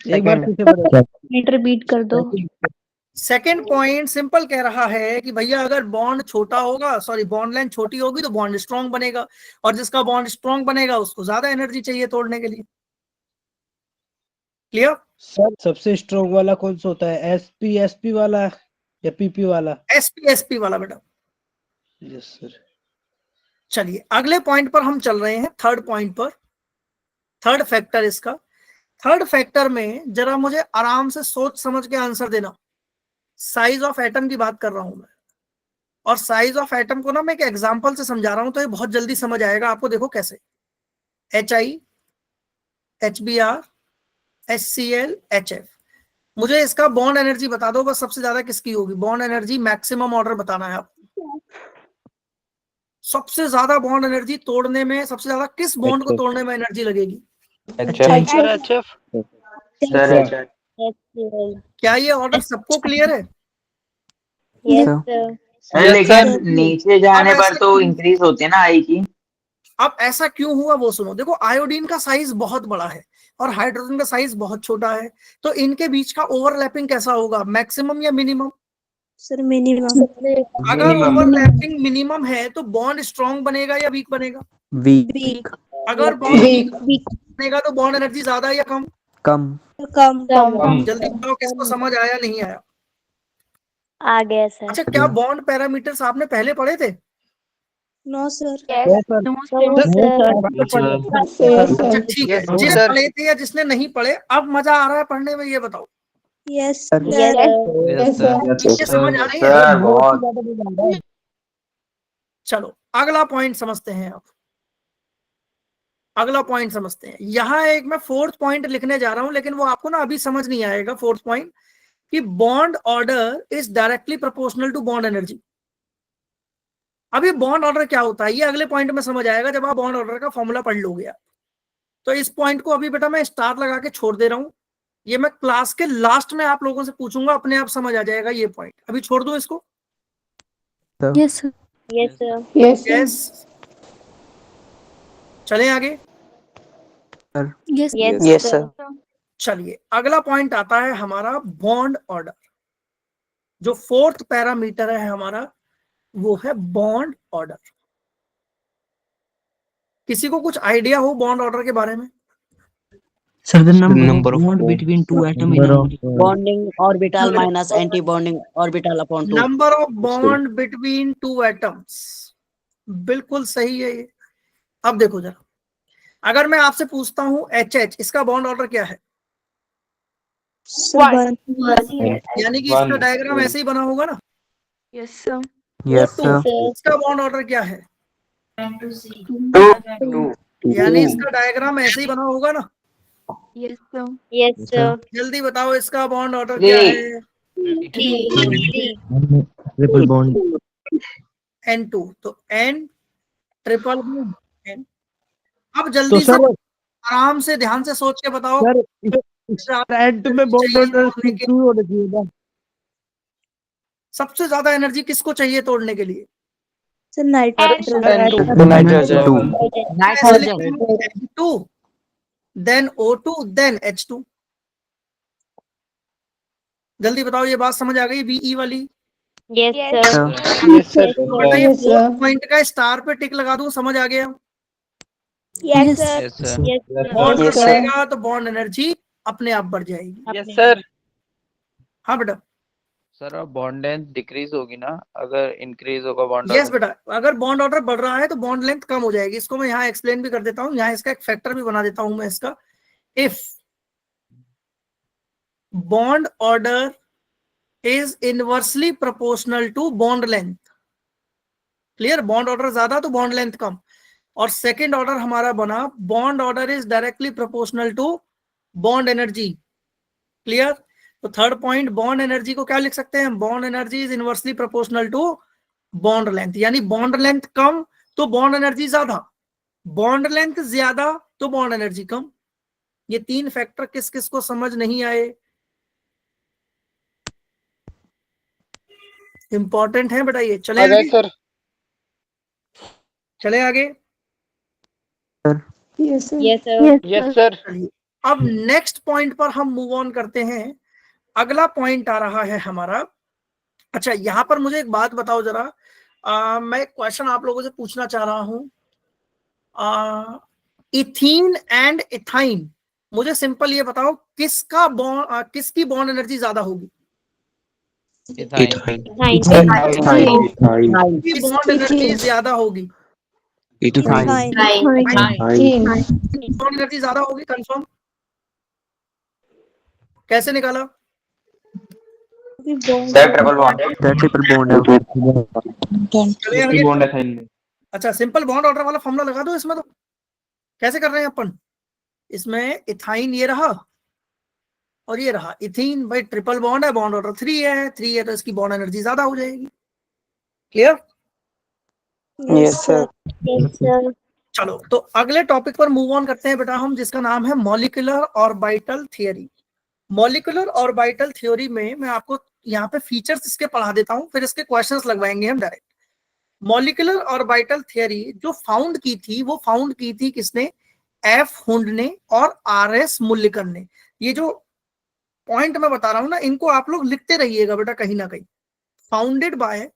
एक बार फिर से बता। रिपीट कर दो। सेकेंड पॉइंट सिंपल कह रहा है कि भैया अगर बॉन्ड छोटा होगा, सॉरी बॉन्ड लेंथ छोटी होगी तो बॉन्ड स्ट्रॉन्ग बनेगा, और जिसका बॉन्ड स्ट्रॉन्ग बनेगा उसको ज्यादा एनर्जी चाहिए तोड़ने के लिए। क्लियर? सर सबसे स्ट्रॉन्ग वाला कौन सा होता है, एसपी वाला या पीपी वाला? एसपी वाला बेटा। Yes sir. चलिए अगले पॉइंट पर हम चल रहे हैं, थर्ड पॉइंट पर। थर्ड फैक्टर इसका, थर्ड फैक्टर में जरा मुझे आराम से सोच समझ के आंसर देना। साइज ऑफ एटम की बात कर रहा हूं मैं, और साइज ऑफ एटम को ना मैं एक एग्जांपल से समझा रहा हूं तो ये बहुत जल्दी समझ आएगा आपको। देखो कैसे। HI, HBr, HCl, HF। मुझे इसका बॉन्ड एनर्जी बता दो बस, सबसे ज्यादा किसकी होगी? बॉन्ड एनर्जी मैक्सिमम ऑर्डर बताना है आपको। सबसे ज्यादा बॉन्ड एनर्जी तोड़ने में, सबसे ज्यादा किस बॉन्ड को तोड़ने में एनर्जी लगेगी? क्या ये ऑर्डर सबको क्लियर है? लेकिन नीचे जाने पर तो इंक्रीज होती है ना आई की। अब ऐसा क्यों हुआ वो सुनो। देखो आयोडीन का साइज बहुत बड़ा है और हाइड्रोजन का साइज बहुत छोटा है, तो इनके बीच का ओवरलैपिंग कैसा होगा, मैक्सिमम या मिनिमम? Sir minimum. अगर ओवरलैपिंग मिनिमम है तो बॉन्ड स्ट्रॉन्ग बनेगा या वीक बनेगा? वीक। अगर बॉन्ड वीक बनेगा तो बॉन्ड एनर्जी ज्यादा या कम? कम। जल्दी बताओ किसको समझ आया नहीं आया? आ गया सर। अच्छा, क्या बॉन्ड पैरामीटर्स आपने पहले पढ़े थे? No sir. अच्छा ठीक है, जिसने पढ़े थे या जिसने नहीं पढ़े, अब मजा आ रहा है पढ़ने में, ये बताओ। यस ये समझ आ रही है? चलो अगला पॉइंट समझते हैं। अब अगला पॉइंट समझते हैं। यहाँ एक मैं फोर्थ पॉइंट लिखने जा रहा हूं, लेकिन वो आपको ना अभी समझ नहीं आएगा। फोर्थ पॉइंट कि bond order is directly proportional to bond energy. अभी बॉन्ड ऑर्डर क्या होता है ये अगले पॉइंट में समझ आएगा जब आप बॉन्ड ऑर्डर का फॉर्मूला पढ़ लोगे आप। तो इस पॉइंट को अभी बेटा मैं स्टार लगा के छोड़ दे रहा हूं, ये मैं क्लास के लास्ट में आप लोगों से पूछूंगा, अपने आप समझ आ जाएगा ये पॉइंट। अभी छोड़ दूं इसको? Yes yes. चलें आगे? Yes sir. चलिए अगला पॉइंट आता है हमारा बॉन्ड ऑर्डर। जो फोर्थ पैरामीटर है हमारा वो है बॉन्ड ऑर्डर। किसी को कुछ आइडिया हो बॉन्ड ऑर्डर के बारे में? Sir, the number of bond between two atoms in a bonding orbital minus anti-bonding orbital upon 2. Number of bond between two atoms, बिल्कुल सही है ये। अब देखो जरा, अगर मैं आपसे पूछता हूं HH, इसका बॉन्ड ऑर्डर क्या है? यानी कि इसका डायग्राम ऐसे ही बना होगा ना? Yes sir. इसका बॉन्ड ऑर्डर क्या है? यानी इसका डायग्राम ऐसे ही बना होगा ना? Yes sir. Yes sir. जल्दी बताओ इसका बॉन्ड ऑर्डर क्या है? triple bond. N2, तो N ट्रिपल N। अब जल्दी से आराम से ध्यान से सोच के बताओ। एंड में बॉन्ड ऑर्डर क्यों होना चाहिए ना? सबसे ज्यादा एनर्जी किसको चाहिए तोड़ने के लिए? Sir nitrogen. H2, then O2, then H2। जल्दी बताओ, ये बात समझ आ गई? BE वाली Yes, sir. Yes, sir. बेटा ये फोर्थ पॉइंट का स्टार पे टिक लगा दूं, समझ आ गया? Yes, sir. Yes, sir. Yes, sir. Bond Yes, sir. बढ़ेगा तो बॉन्ड एनर्जी अपने आप बढ़ जाएगी। Yes, sir. हाँ बेटा। सर अब बॉन्ड लेंथ डिक्रीज होगी ना अगर इंक्रीज होगा बॉन्ड यस बेटा, अगर बॉन्ड ऑर्डर बढ़ रहा है तो बॉन्ड लेंथ कम हो जाएगी। इसको मैं यहाँ एक्सप्लेन भी कर देता हूँ, यहाँ इसका एक फैक्टर भी बना देता हूँ मैं इसका। If bond order is inversely proportional to bond length, clear? Bond order ज्यादा तो बॉन्ड लेंथ कम। और सेकेंड ऑर्डर हमारा बना bond order is directly proportional to bond energy, clear? तो थर्ड पॉइंट बॉन्ड एनर्जी को क्या लिख सकते हैं? Bond energy is inversely proportional to bond length, यानी बॉन्ड लेंथ कम तो बॉन्ड एनर्जी ज्यादा, बॉन्ड लेंथ ज्यादा तो बॉन्ड एनर्जी कम। ये तीन फैक्टर किस किस को समझ नहीं आए? इंपॉर्टेंट है बेटा ये। चले आगे सर। चले आगे। Yes, sir. Yes, sir. चलिए अब नेक्स्ट पॉइंट पर हम मूव ऑन करते हैं। अगला पॉइंट आ रहा है हमारा, अच्छा यहां पर मुझे एक बात बताओ जरा, मैं एक क्वेश्चन आप लोगों से पूछना चाह रहा हूं। इथीन एंड इथाइन, मुझे सिंपल ये बताओ किसकी बॉन्ड एनर्जी ज्यादा होगी? इथाइन। किसकी बॉन्ड एनर्जी ज्यादा होगी? Fine. बॉन्ड एनर्जी ज्यादा होगी, कंफर्म? कैसे निकाला? सर ट्रिपल बॉन्ड चलिए आगे। अच्छा सिंपल बॉन्ड ऑर्डर वाला फॉर्मूला लगा दो इसमें। तो कैसे कर रहे हैं अपन? इसमें इथाइन ये रहा और ये रहा इथीन, भाई ट्रिपल बॉन्ड है, बॉन्ड ऑर्डर 3 है तो इसकी बॉन्ड एनर्जी ज्यादा हो जाएगी, clear? Yes, sir. Yes, sir. चलो तो अगले टॉपिक पर मूव ऑन करते हैं बेटा हम, जिसका नाम है molecular orbital theory. Molecular orbital theory में मैं आपको यहाँ पे फीचर्स इसके पढ़ा देता हूँ, फिर इसके क्वेश्चंस लगवाएंगे हम डायरेक्ट। मॉलिक्यूलर ऑर्बिटल थ्योरी जो फाउंड की थी, वो फाउंड की थी किसने? एफ हुंड ने और आर एस मुल्लिकन ने। ये जो पॉइंट मैं बता रहा हूं ना, इनको आप लोग लिखते रहिएगा बेटा कहीं ना कहीं। Founded by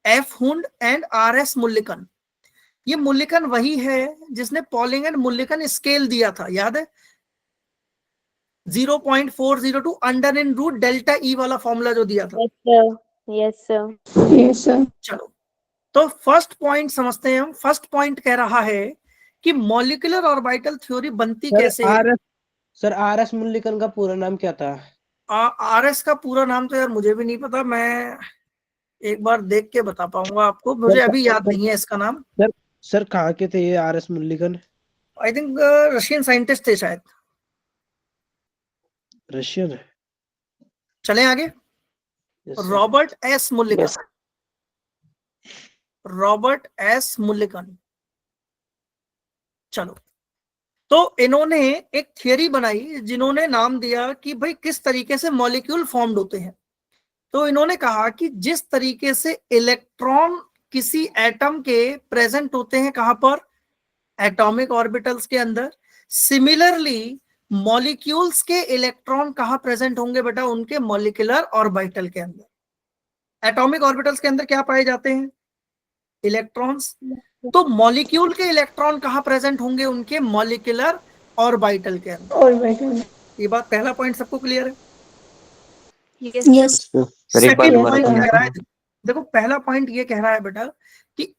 F Hund and R S Mulliken. ये मुल्लिकन वही है जिसने पॉलिंग एंड मुल्लिकन स्केल दिया था, याद है? 0.402 under in root delta E वाला फॉर्मूला जो दिया था। Yes, sir. Yes, sir. चलो तो फर्स्ट पॉइंट समझते हैं हम। फर्स्ट पॉइंट कह रहा है कि मॉलिक्यूलर ऑर्बिटल थ्योरी बनती कैसे है। सर आर एस मुल्लिकन का पूरा नाम क्या था? आर एस का पूरा नाम तो यार मुझे भी नहीं पता, मैं एक बार देख के बता पाऊंगा आपको, मुझे अभी याद नहीं है इसका नाम। सर कहाँ के थे ये R S Mulliken? I think Russian scientist थे शायद। रशियन। चलें आगे। Robert S Mulliken. Robert S Mulliken. चलो तो इन्होंने एक थियरी बनाई जिन्होंने नाम दिया कि भाई किस तरीके से मॉलिक्यूल फॉर्म्ड होते हैं। तो इन्होंने कहा कि जिस तरीके से इलेक्ट्रॉन किसी एटम के प्रेजेंट होते हैं कहां पर? एटॉमिक ऑर्बिटल्स के अंदर। सिमिलरली मॉलिक्यूल्स के इलेक्ट्रॉन कहां प्रेजेंट होंगे बेटा? उनके मॉलिक्यूलर ऑर्बिटल के अंदर। एटॉमिक ऑर्बिटल्स के अंदर क्या पाए जाते हैं? इलेक्ट्रॉन्स। तो मॉलिक्यूल के इलेक्ट्रॉन कहां प्रेजेंट होंगे? उनके मॉलिक्यूलर ऑर्बिटल के अंदर। ये बात, पहला पॉइंट सबको क्लियर है? Yes. सेकंड पॉइंट कह रहा है, देखो पहला पॉइंट ये कह रहा है बेटा कि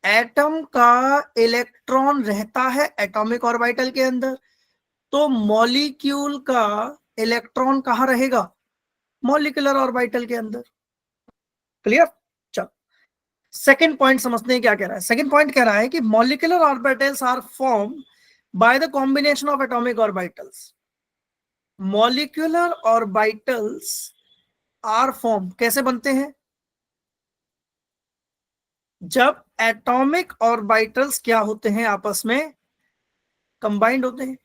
एटम का इलेक्ट्रॉन रहता है एटॉमिक ऑर्बिटल के अंदर, तो मॉलिक्यूल का इलेक्ट्रॉन कहां रहेगा? मॉलिक्यूलर ऑर्बिटल के अंदर, क्लियर? चलो सेकंड पॉइंट समझते हैं क्या कह रहा है। सेकंड पॉइंट कह रहा है कि molecular orbitals are form by the combination of atomic orbitals. Molecular orbitals are form कैसे बनते हैं? जब एटॉमिक ऑर्बिटल्स क्या होते हैं? आपस में कंबाइंड होते हैं।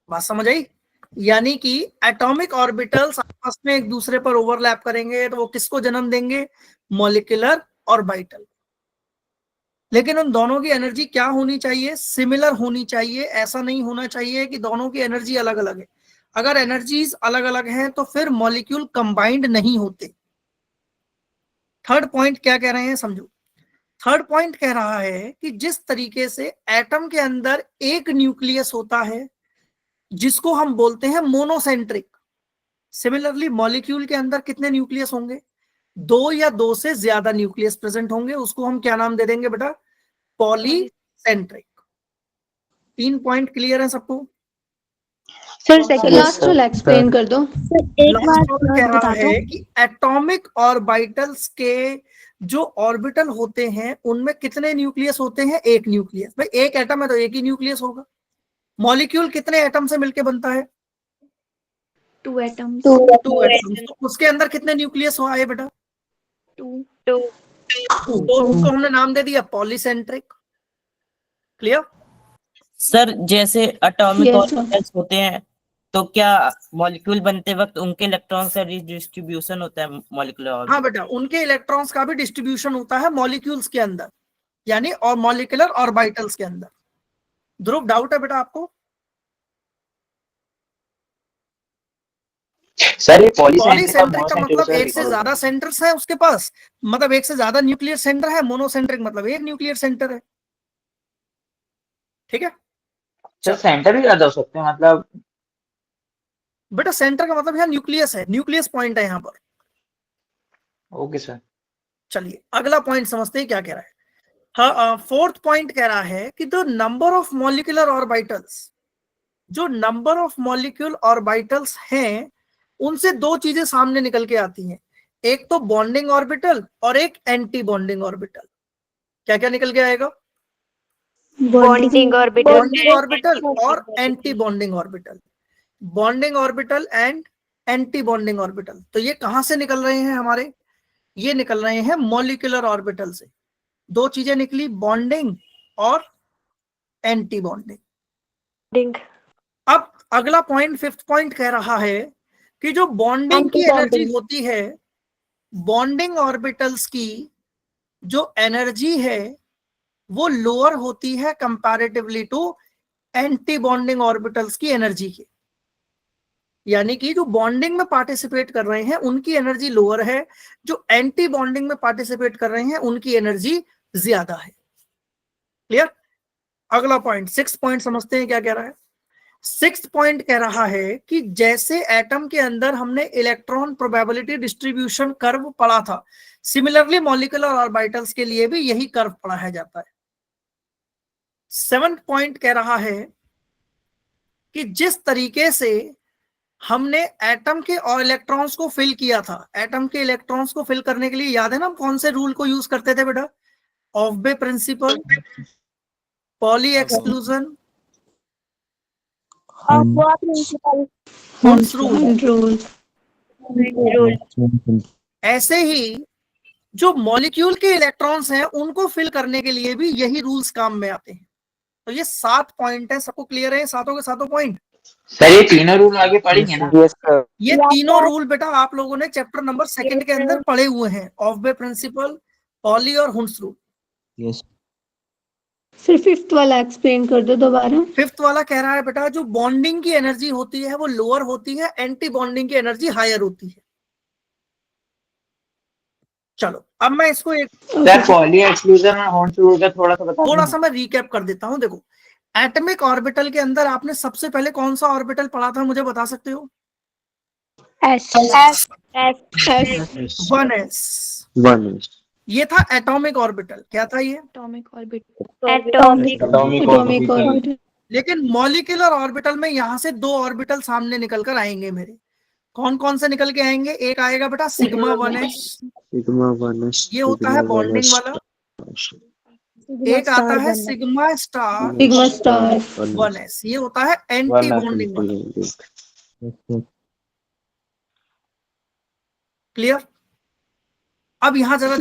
बात समझ आई? यानी कि एटॉमिक ऑर्बिटल्स आपस में एक दूसरे पर ओवरलैप करेंगे तो वो किसको जन्म देंगे? Molecular orbital. लेकिन उन दोनों की एनर्जी क्या होनी चाहिए? सिमिलर होनी चाहिए। ऐसा नहीं होना चाहिए कि दोनों की एनर्जी अलग अलग है। अगर एनर्जीज अलग अलग हैं तो फिर मॉलिक्यूल कंबाइंड नहीं होते। थर्ड पॉइंट क्या कह रहे हैं समझो। थर्ड पॉइंट कह रहा है कि जिस तरीके से एटम के अंदर एक न्यूक्लियस होता है जिसको हम बोलते हैं मोनोसेंट्रिक, सिमिलरली मॉलिक्यूल के अंदर कितने न्यूक्लियस होंगे? 2 या 2 से ज्यादा न्यूक्लियस प्रेजेंट होंगे। उसको हम क्या नाम दे देंगे बेटा? पॉलीसेंट्रिक। 3 पॉइंट क्लियर है सबको? सर सेकंड लास्ट वाला एक्सप्लेन कर दो। लास्ट वाला कह रहा है कि एटॉमिक ऑर्बिटल्स के जो ऑर्बिटल होते हैं उनमें कितने न्यूक्लियस होते हैं? एक न्यूक्लियस। भाई एक एटम है तो एक ही न्यूक्लियस होगा। मॉलिक्यूल कितने एटम से मिलकर बनता है? 2 एटम्स। 2 एटम्स। तो उसके अंदर कितने न्यूक्लियस हो आए बेटा? 2। तो उसको हमने नाम दे दिया पॉलीसेंट्रिक। क्लियर? सर जैसे एटॉमिक Yes, sir. ऑर्बिटल्स होते हैं तो क्या मॉलिक्यूल बनते वक्त उनके इलेक्ट्रॉन का डिस्ट्रीब्यूशन होता है मॉलिक्यूलर? हाँ बेटा, उनके इलेक्ट्रॉन्स का भी डिस्ट्रीब्यूशन होता है मॉलिक्यूल्स के अंदर, यानी और मॉलिक्यूलर ऑर्बिटल्स के अंदर। ध्रुव डाउट है बेटा आपको? सर ये पॉलीसेंट्रिक का मतलब एक से ज्यादा सेंटर्स है उसके पास, मतलब एक से ज्यादा न्यूक्लियर सेंटर है। मोनोसेंट्रिक मतलब एक न्यूक्लियर सेंटर है। ठीक है? सर सेंटर भी ज्यादा हो सकते हैं मतलब? बेटा सेंटर का मतलब यहाँ न्यूक्लियस है, न्यूक्लियस पॉइंट है यहाँ पर। Okay sir. चलिए अगला पॉइंट समझते हैं क्या कह रहा है। हाँ, फोर्थ पॉइंट कह रहा है कि the number of molecular orbitals, जो नंबर ऑफ मॉलिक्यूल ऑर्बिटल्स हैं उनसे 2 चीजें सामने निकल के आती हैं। एक तो बॉन्डिंग ऑर्बिटल और एक एंटी बॉन्डिंग ऑर्बिटल। क्या क्या निकल के आएगा? बॉन्डिंग ऑर्बिटल बॉन्डिंग ऑर्बिटल और anti bonding orbital. Bonding orbital and anti bonding orbital. तो ये कहां से निकल रहे हैं हमारे? ये निकल रहे हैं मॉलिक्यूलर ऑर्बिटल से। 2 चीजें निकली, बॉन्डिंग और एंटी बॉन्डिंग। अब अगला पॉइंट, फिफ्थ पॉइंट कह रहा है कि जो बॉन्डिंग की एनर्जी होती है, बॉन्डिंग ऑर्बिटल्स की जो एनर्जी है वो लोअर होती है comparatively to anti bonding orbitals की एनर्जी की। यानी कि जो बॉन्डिंग में पार्टिसिपेट कर रहे हैं उनकी एनर्जी लोअर है, जो एंटी बॉन्डिंग में पार्टिसिपेट कर रहे हैं उनकी एनर्जी ज्यादा है। क्लियर? अगला पॉइंट, 6th पॉइंट समझते हैं क्या कह रहा है। 6th पॉइंट कह रहा है कि जैसे एटम के अंदर हमने इलेक्ट्रॉन प्रोबेबिलिटी डिस्ट्रीब्यूशन कर्व पढ़ा था, सिमिलरली मॉलिक्यूलर ऑर्बिटल्स के लिए भी यही कर्व पढ़ाया जाता है। 7th पॉइंट कह रहा है कि जिस तरीके से हमने एटम के और इलेक्ट्रॉन्स को फिल किया था, एटम के इलेक्ट्रॉन्स को फिल करने के लिए याद है ना हम कौन से रूल को यूज करते थे बेटा? Aufbau principle, Pauli exclusion, Hund's rule. ऐसे ही जो मॉलिक्यूल के इलेक्ट्रॉन्स हैं उनको फिल करने के लिए भी यही रूल्स काम में आते हैं। तो ये 7 पॉइंट है। सबको क्लियर है सातों के सातों पॉइंट? सर ये तीनों रूल आगे पढ़ेंगे ना? ये तीनों रूल बेटा आप लोगों ने चैप्टर नंबर 2 के अंदर पढ़े हुए हैं। ऑफ बे प्रिंसिपल, पॉली और हुंस रूल। यस फिर 5th वाला एक्सप्लेन कर दो दोबारा। 5th वाला कह रहा है बेटा जो बॉन्डिंग की एनर्जी होती है वो लोअर होती है, एंटी बॉन्डिंग की एनर्जी हायर होती है। चलो अब मैं इसको एक सर पॉली एक्सक्लूजन और हुंस रूल का थोड़ा सा मैं रिकैप कर देता हूं। देखो एटॉमिक ऑर्बिटल के अंदर आपने सबसे पहले कौन सा ऑर्बिटल पढ़ा था, मुझे बता सकते हो? S 1s। ये था एटॉमिक ऑर्बिटल। क्या था ये? Atomic orbital. लेकिन मॉलिक्यूलर ऑर्बिटल में यहां से 2 ऑर्बिटल सामने निकल कर आएंगे मेरे। कौन कौन से निकल के आएंगे? एक आएगा बेटा सिग्मा 1s, ये होता है बॉन्डिंग वाला। एक आता है सिग्मा स्टार 1s, ये होता है एंटी बॉन्डिंग वाला। क्लियर? अब यहां जरा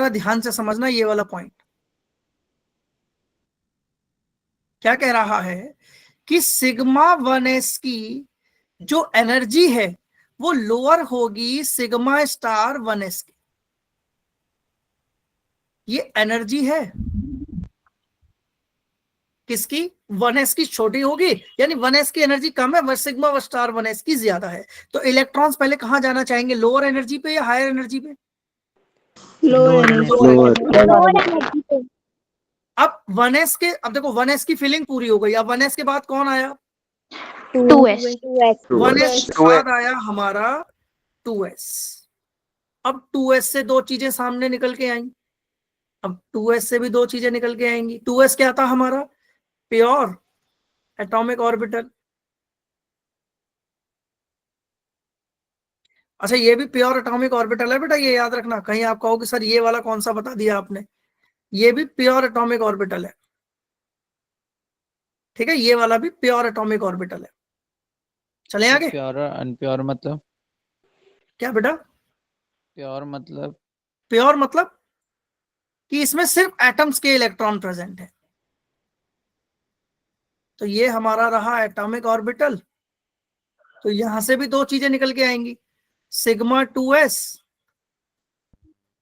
ध्यान से समझना ये वाला पॉइंट। क्या कह रहा है कि सिग्मा 1s की जो एनर्जी है वो लोअर होगी सिग्मा स्टार 1s की। ये एनर्जी है। किसकी? 1s की छोटी होगी, यानी 1s की एनर्जी कम है, सिग्मा व स्टार 1s की ज्यादा है। तो इलेक्ट्रॉन्स पहले कहाँ जाना चाहेंगे, लोअर एनर्जी पे या हायर एनर्जी पे? Lower energy. लोअर एनर्जी पे। अब 1s के, अब देखो 1s की फिलिंग पूरी हो गई, अब 1s के बाद कौन आया? 2s 1s के बाद आया हमारा 2s। अब 2s से दो चीजें सामने निकल के आई, अब 2s से भी दो चीजें निकल के आएंगी। 2s क्या था हमारा? Pure atomic orbital. अच्छा, ये भी प्योर एटॉमिक ऑर्बिटल है बेटा, ये याद रखना। कहीं आप कहो कि सर ये वाला कौन सा बता दिया आपने, ये भी प्योर एटॉमिक ऑर्बिटल है, ठीक है, ये वाला भी प्योर एटॉमिक ऑर्बिटल है। चले आगे। प्योर और अनप्योर मतलब क्या बेटा? प्योर मतलब प्योर मतलब कि इसमें सिर्फ एटम्स के इलेक्ट्रॉन प्रेजेंट है। तो ये हमारा रहा एटॉमिक ऑर्बिटल। तो यहां से भी दो चीजें निकल के आएंगी, सिग्मा 2s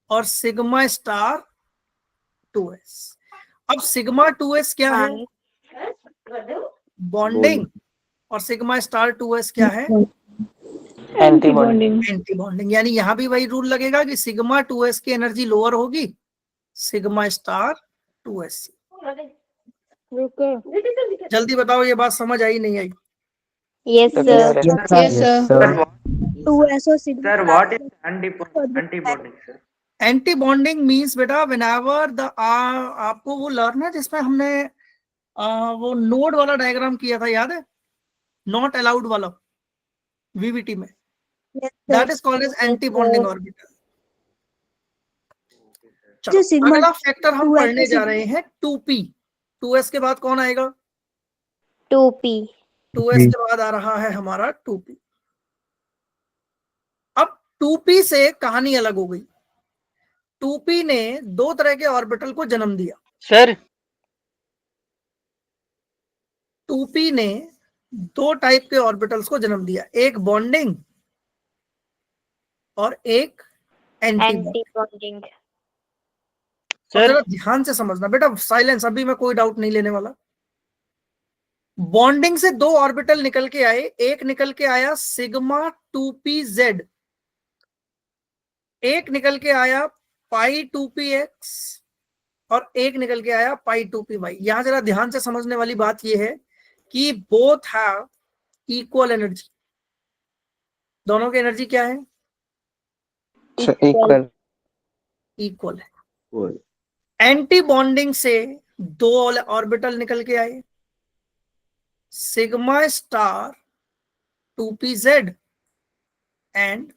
और सिग्मा स्टार 2s। अब सिग्मा 2s क्या है? बॉन्डिंग। और सिग्मा स्टार 2s क्या है? Anti bonding. Anti bonding. यानी यहां भी वही रूल लगेगा कि सिग्मा 2s की एनर्जी लोअर होगी, सिग्मा स्टार 2s। जल्दी बताओ, ये बात समझ आई नहीं आई? Yes sir. Yes sir. 2s और sigma Sir, what is anti-bonding, sir? Anti bonding means बेटा व्हेनेवर द आपको वो लर्न है जिसमें हमने वो नोड वाला डायग्राम किया था, याद है? नॉट अलाउड वाला, वीवीटी में, that is called as anti bonding orbital. चलो अगला फैक्टर हम पढ़ने जा रहे हैं 2p। 2s के बाद कौन आएगा? 2p 2s के बाद आ रहा है हमारा 2p। अब 2p से कहानी अलग हो गई। 2p ने दो तरह के ऑर्बिटल को जन्म दिया। सर 2p ने दो टाइप के ऑर्बिटल्स को जन्म दिया, एक बॉन्डिंग और एक एंटी बॉन्डिंग। और जरा ध्यान से समझना बेटा, साइलेंस, अभी मैं कोई डाउट नहीं लेने वाला। बॉन्डिंग से दो ऑर्बिटल निकल के आए, एक निकल के आया सिग्मा 2pz, एक निकल के आया पाई 2px और एक निकल के आया पाई 2py। यहां जरा ध्यान से समझने वाली बात यह है कि बोथ हैव इक्वल एनर्जी। दोनों की एनर्जी क्या है? इक्वल इक्वल है। एंटी बॉन्डिंग से दो ऑर्बिटल निकल के आए, sigma star 2pz and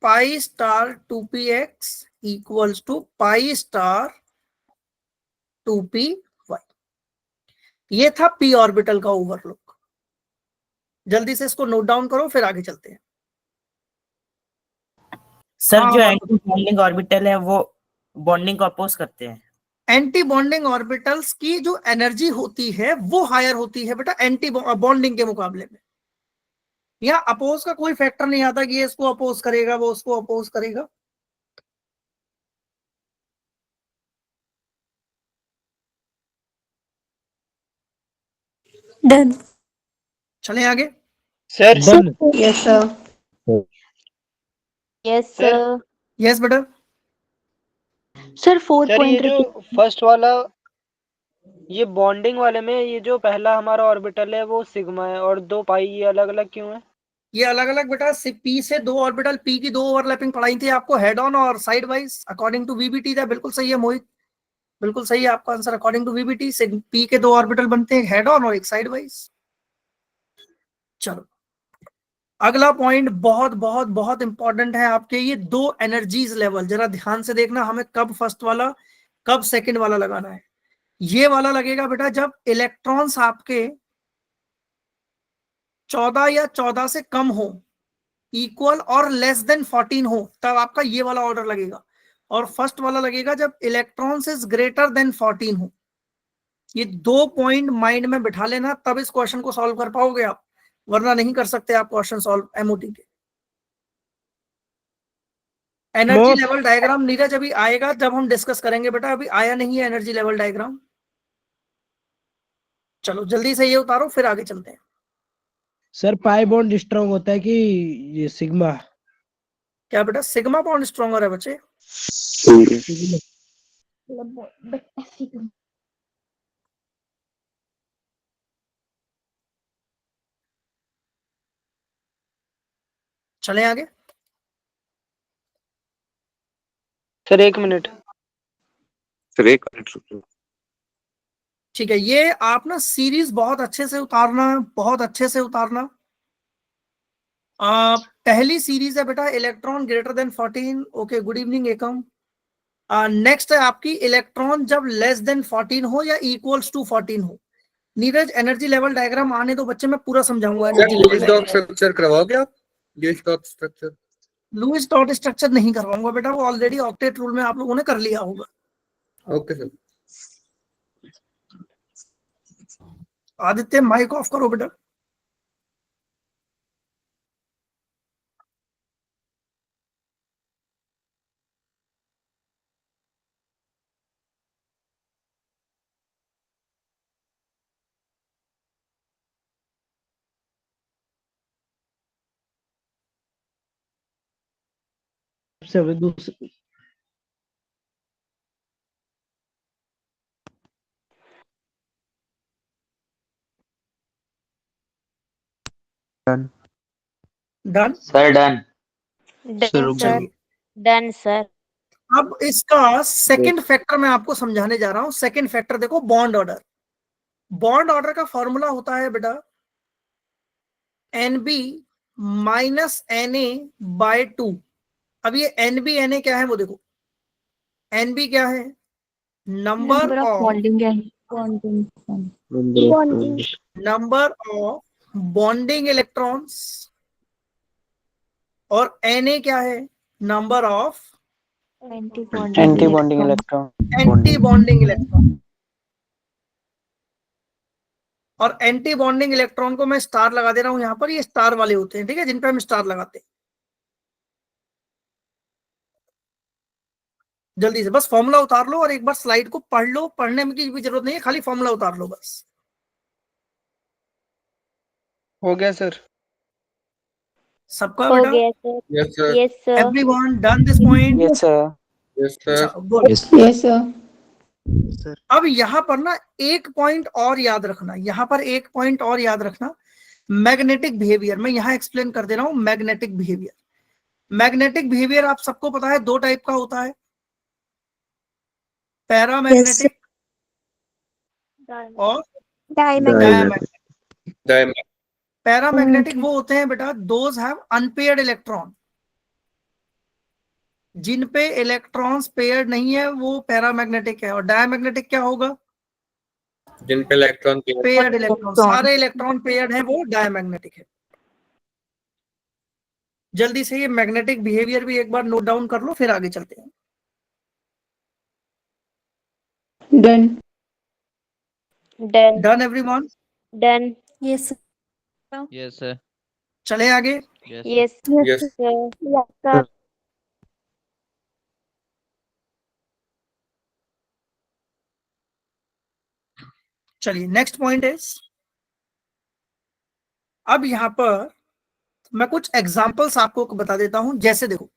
pi star 2px equals to pi star 2py। ये था p ऑर्बिटल का ओवरलुक। जल्दी से इसको नोट डाउन करो, फिर आगे चलते हैं। सर जो एंटी बॉन्डिंग ऑर्बिटल है वो बॉन्डिंग को अपोज करते हैं। एंटी बॉन्डिंग ऑर्बिटल्स की जो एनर्जी होती है वो हायर होती है बेटा एंटी बॉन्डिंग के मुकाबले में। यहाँ अपोज का कोई फैक्टर नहीं आता कि ये इसको अपोज करेगा, वो उसको अपोज करेगा। डन। चले आगे। Sir yes sir. Yes sir. Yes बेटा। सर 4 सर ये पॉइंट जो फर्स्ट वाला, ये बॉन्डिंग वाले में ये जो पहला हमारा ऑर्बिटल है वो सिग्मा है और दो पाई, ये अलग अलग क्यों है? ये अलग अलग बेटा, पी से दो ऑर्बिटल, पी की दो ओवरलैपिंग पढ़ाई थी आपको, हेड ऑन और side wise according to VBT. था बिल्कुल सही है मोहित, बिल्कुल सही है आपका आंसर। अकॉर्डिंग टू वीबीटी से पी के दो ऑर्बिटल बनते हैं, हेड ऑन और एक साइड वाइज। चलो अगला पॉइंट बहुत बहुत बहुत इंपॉर्टेंट है आपके, ये दो एनर्जीज लेवल जरा ध्यान से देखना, हमें कब फर्स्ट वाला कब सेकंड वाला लगाना है। ये वाला लगेगा बेटा जब इलेक्ट्रॉन्स आपके 14 या 14 से कम हो, इक्वल और लेस देन 14 हो, तब आपका ये वाला ऑर्डर लगेगा। और फर्स्ट वाला लगेगा जब इलेक्ट्रॉन्स इज ग्रेटर देन 14 हो। ये दो पॉइंट माइंड में बिठा लेना, तब इस क्वेश्चन को सॉल्व कर पाओगे आप, वरना नहीं कर सकते आप क्वेश्चन सॉल्व एमओटी के। एनर्जी लेवल डायग्राम नीरज अभी आएगा जब हम डिस्कस करेंगे बेटा, अभी आया नहीं है एनर्जी लेवल डायग्राम। चलो जल्दी से ये उतारो फिर आगे चलते हैं। सर पाई बॉन्ड स्ट्रांग होता है कि ये सिग्मा? क्या बेटा सिग्मा बॉन्ड स्ट्रॉन्गर है बच्चे? चलें आगे। Sir 1 minute. Sir 1 minute. ठीक है, ये आप ना सीरीज बहुत अच्छे से उतारना, बहुत अच्छे से उतारना। पहली सीरीज है बेटा electron greater than 14। Okay, good evening एकम। नेक्स्ट है आपकी इलेक्ट्रॉन जब लेस देन 14 हो या इक्वल्स टू 14 हो। नीरज एनर्जी लेवल डायग्राम आने दो बच्चे, मैं पूरा समझाऊंगा एनर्जी लेवल डायग्राम। स्ट्रक्चर करवाओगे आप? Lewis dot structure? Lewis dot structure नहीं करवाऊंगा बेटा, वो ऑलरेडी ऑक्टेट रूल में आप लोगों ने कर लिया होगा। Okay sir. Aditya mike off करो बेटा। सबसे दूसरा डन डन सर डन। चलिए, डन सर। अब इसका सेकंड फैक्टर मैं आपको समझाने जा रहा हूं। सेकंड फैक्टर देखो, बॉन्ड ऑर्डर। बॉन्ड ऑर्डर का फॉर्मूला होता है बेटा NB माइनस Na/2। अब ये NB Na क्या है वो देखो। NB क्या है? Number of bonding electrons. और Na क्या है? Number of anti bonding electron. Anti bonding electron. और एंटी बॉन्डिंग इलेक्ट्रॉन को मैं स्टार लगा दे रहा हूं यहां पर। ये स्टार वाले होते हैं, ठीक है, जिन पे हम स्टार लगाते हैं। जल्दी से बस फॉर्मूला उतार लो और एक बार स्लाइड को पढ़ लो। पढ़ने की भी जरूरत नहीं है, खाली फॉर्मूला उतार लो बस। हो गया सर। सबका हो बेटा? गया sir. Yes sir. Yes sir. Everyone done this point? Yes sir. Yes sir. Good. Yes sir. अब यहां पर ना एक पॉइंट और याद रखना, यहां पर एक पॉइंट और याद रखना, मैग्नेटिक बिहेवियर। मैं यहां एक्सप्लेन कर दे रहा हूं मैग्नेटिक बिहेवियर। मैग्नेटिक बिहेवियर आप सबको पता है दो टाइप का होता है, पैरामैग्नेटिक और डायमैग्नेटिक। पैरामैग्नेटिक वो होते हैं बेटा दोज हैव अनपेयर्ड इलेक्ट्रॉन। जिन पे इलेक्ट्रॉन्स पेयर्ड नहीं है वो पैरामैग्नेटिक है। और डायमैग्नेटिक क्या होगा? जिन पे इलेक्ट्रॉन पेयर्ड इलेक्ट्रॉन, सारे इलेक्ट्रॉन पेयर्ड है, वो डायमैग्नेटिक है। जल्दी से ये मैग्नेटिक बिहेवियर भी एक बार नोट डाउन कर लो, फिर आगे चलते हैं। Done. Done. Done everyone? Done. Yes yes sir. चले आगे। Yes yes sir. चलिए नेक्स्ट पॉइंट इज, अब यहां पर मैं कुछ एग्जांपल्स आपको बता देता हूं। जैसे देखो,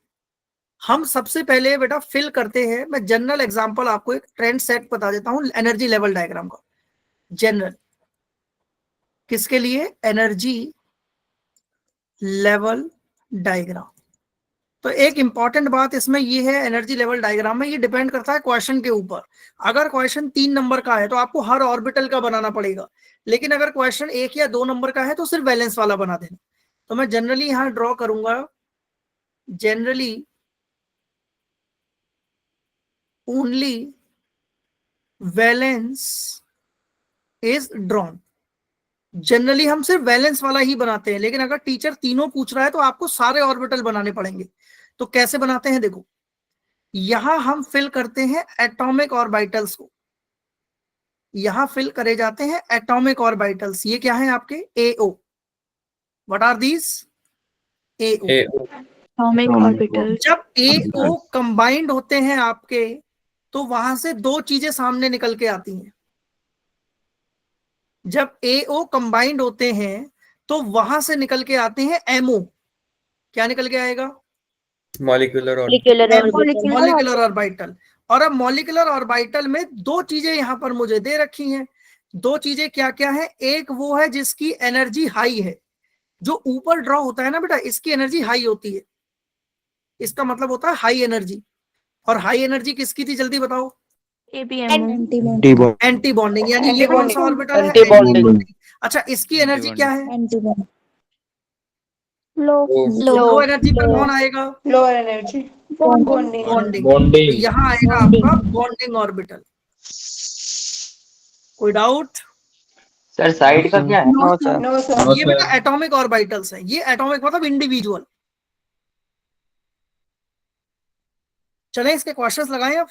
हम सबसे पहले बेटा फिल करते हैं, मैं जनरल एग्जांपल आपको एक ट्रेंड सेट बता देता हूं एनर्जी लेवल डायग्राम का। जनरल किसके लिए? Energy level diagram. तो एक इंपॉर्टेंट बात इसमें ये है, एनर्जी लेवल डायग्राम में ये डिपेंड करता है क्वेश्चन के ऊपर। अगर क्वेश्चन 3 नंबर का है तो आपको हर ऑर्बिटल का बनाना पड़ेगा, लेकिन अगर क्वेश्चन 1 या 2 नंबर का है तो सिर्फ वैलेंस वाला बना देना। तो मैं जनरली यहां ड्रॉ करूंगा, generally only valence is drawn. Generally हम सिर्फ वैलेंस वाला ही बनाते हैं, लेकिन अगर टीचर तीनों पूछ रहा है तो आपको सारे ऑर्बिटल बनाने पड़ेंगे। तो कैसे बनाते हैं देखो, यहां हम फिल करते हैं एटॉमिक ऑर्बिटल्स को। यहां फिल करे जाते हैं एटॉमिक ऑर्बिटल्स। ये क्या है आपके? AO। What are these? AO। Atomic orbital. जब AO कंबाइंड होते हैं आपके, तो वहां से दो चीजें सामने निकल के आती हैं। जब AO कंबाइंड होते हैं तो वहां से निकल के आते हैं MO। क्या निकल के आएगा? मॉलिक्यूलर और मॉलिक्यूलर ऑर्बिटल। और अब मॉलिक्यूलर ऑर्बिटल में दो चीजें यहां पर मुझे दे रखी हैं। दो चीजें क्या क्या है? एक वो है जिसकी एनर्जी हाई है, जो ऊपर ड्रॉ होता है ना बेटा, इसकी एनर्जी हाई होती है, इसका मतलब होता है हाई एनर्जी। और हाई एनर्जी किसकी थी, जल्दी बताओ? Anti bonding. यानी ये कौन सा ऑर्बिटल है? Anti bonding. अच्छा, इसकी एनर्जी क्या है? लो लो एनर्जी पर कौन आएगा? Lower energy bonding. तो यहाँ आएगा आपका बॉन्डिंग ऑर्बिटल। कोई डाउट? सर साइड का क्या है? No sir. नो सर ये बेटा एटॉमिक ऑर्बिटल्स है। ये एटॉमिक मतलब इंडिविजुअल। चलें इसके क्वेश्चंस लगाएं अब।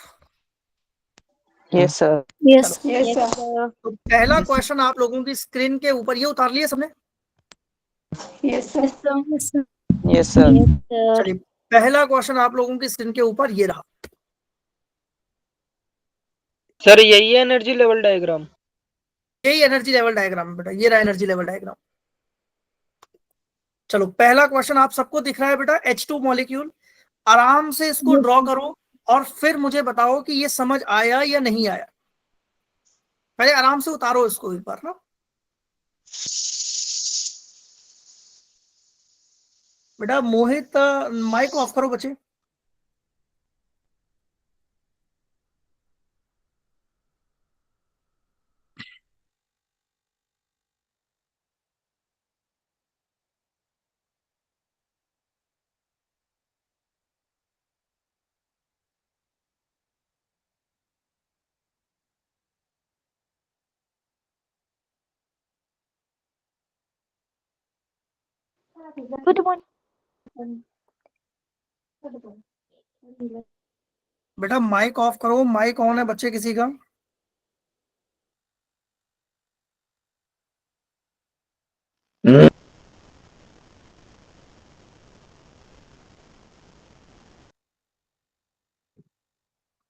Yes sir. यस सर तो पहला क्वेश्चन आप लोगों की स्क्रीन के ऊपर, ये उतार लिया सबने? Yes sir yes sir. चलिए, पहला क्वेश्चन आप लोगों की स्क्रीन के ऊपर ये रहा। सर यही है एनर्जी लेवल डायग्राम? यही एनर्जी लेवल डायग्राम है बेटा, ये रहा एनर्जी लेवल डायग्राम। चलो, पहला क्वेश्चन आप सबको दिख रहा है बेटा, H2 मॉलिक्यूल। आराम से इसको ड्रॉ करो और फिर मुझे बताओ कि ये समझ आया या नहीं आया। पहले आराम से उतारो इसको एक बार ना बेटा। मोहित, माइक ऑफ करो बच्चे। Good morning. बेटा माइक ऑफ करो। माइक ऑन है बच्चे किसी का?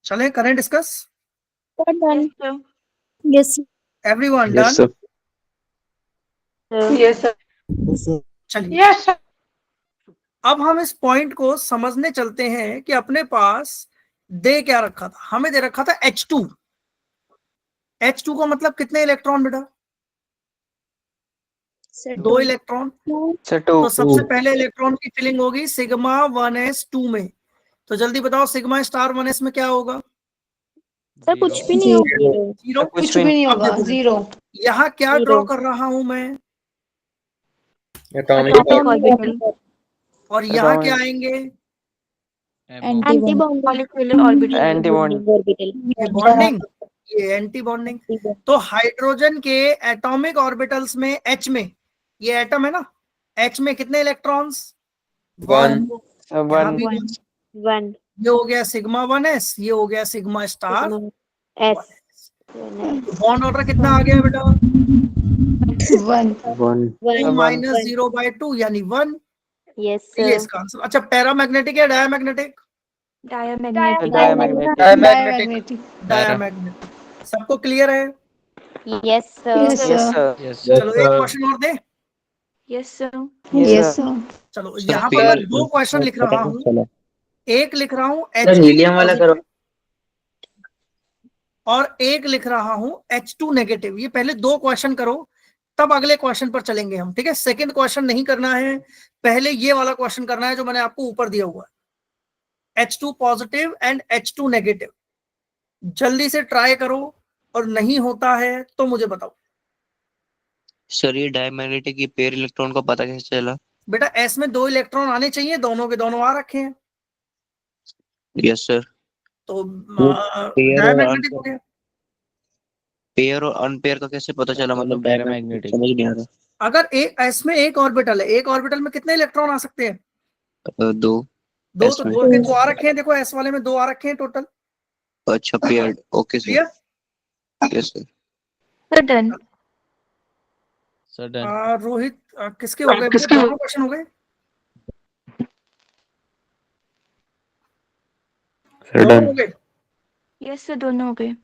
चले, करें discuss. Yes everyone done? Yes sir चलिए, अब हम इस पॉइंट को समझने चलते हैं कि अपने पास दे क्या रखा था। हमें दे रखा था H2। H2 का मतलब कितने इलेक्ट्रॉन बेटा? 2 इलेक्ट्रॉन। तो सबसे पहले इलेक्ट्रॉन की फिलिंग होगी सिग्मा 1s2 में। तो जल्दी बताओ सिग्मा स्टार 1s में क्या होगा? सर कुछ भी नहीं होगा। जीरो। कुछ भी नहीं अब होगा देखो, जीरो यहाँ क्या ड्रॉ कर रहा हूं मैं? एटॉमिक ऑर्बिटल और यहाँ क्या आएंगे? एंटी मॉलिक्यूलर ऑर्बिटल एंटी ये बॉन्डिंग, ये एंटी बॉन्डिंग। तो हाइड्रोजन के एटॉमिक ऑर्बिटल्स में H में, ये एटम है ना, H में कितने इलेक्ट्रॉन्स? 1। यहाँ भी 1। ये हो गया सिग्मा 1s, ये हो गया sigma star 1s। Bond order कितना आ गया बेटा? 1 -0/2 यानी 1। यस ये इसका आंसर। अच्छा, पैरामैग्नेटिक या डायमैग्नेटिक? Diamagnetic diamagnetic. सबको क्लियर है? यस यस सर सर चलो एक क्वेश्चन और दे। यस सर यस सर चलो, यहाँ पर मैं 2 क्वेश्चन लिख रहा हूँ। एक लिख रहा हूँ सर हीलियम वाला करो। और एक लिख रहा हूं H2 नेगेटिव। ये पहले 2 क्वेश्चन करो, तब अगले क्वेश्चन पर चलेंगे हम, ठीक है? सेकंड क्वेश्चन नहीं करना है, पहले ये वाला क्वेश्चन करना है जो मैंने आपको ऊपर दिया हुआ है, H2 positive and H2 negative. जल्दी से ट्राई करो, और नहीं होता है तो मुझे बताओ। सर ये डायमैग्नेटिक की पेयर इलेक्ट्रॉन का पता कैसे चला? बेटा S में 2 इलेक्ट्रॉन आने चाहिए, दोनों के दोनों आ रखे हैं, यस सर। तो पेयर और डायमैग्नेटिक हो गया। पेयर और अनपेयर का कैसे पता चला? मतलब डायमैग्नेटिक समझ नहीं आ रहा। अगर S में एक ऑर्बिटल है, एक ऑर्बिटल में कितने इलेक्ट्रॉन आ सकते हैं? 2 तो S में। 2 के 2 आ रखे हैं। देखो S वाले में 2 आ रखे हैं टोटल। अच्छा paired. Okay sir. Clear? Yes sir. Done Rohit, किसके हो गए? दोनों क्वेश्चन हो गए? दोनों हो गए? यस सर दोनों हो गए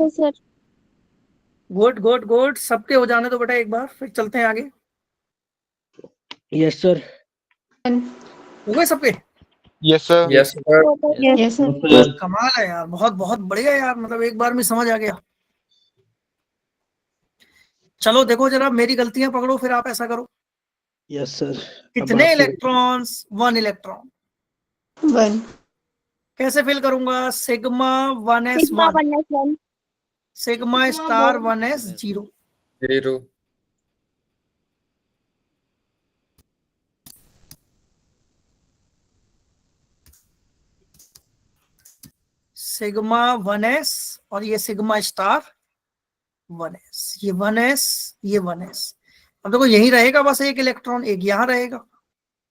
सर। गुड गुड गुड, सबके हो जाने तो बेटा एक बार, फिर चलते हैं आगे। Yes sir. हो गए सबके? Yes sir. Yes sir. Yes sir. कमाल है यार, बहुत बहुत बढ़िया यार, मतलब एक बार में समझ आ गया। चलो देखो जरा, मेरी गलतियां पकड़ो, फिर आप ऐसा करो। Yes sir. कितने इलेक्ट्रॉन्स? 1 इलेक्ट्रॉन। 1 कैसे फिल करूंगा? Sigma 1s1, sigma star 1s0। 0 sigma 1s और ये सिग्मा स्टार 1s, ये 1s, ये 1s। अब देखो यही रहेगा बस एक इलेक्ट्रॉन, एक यहाँ रहेगा,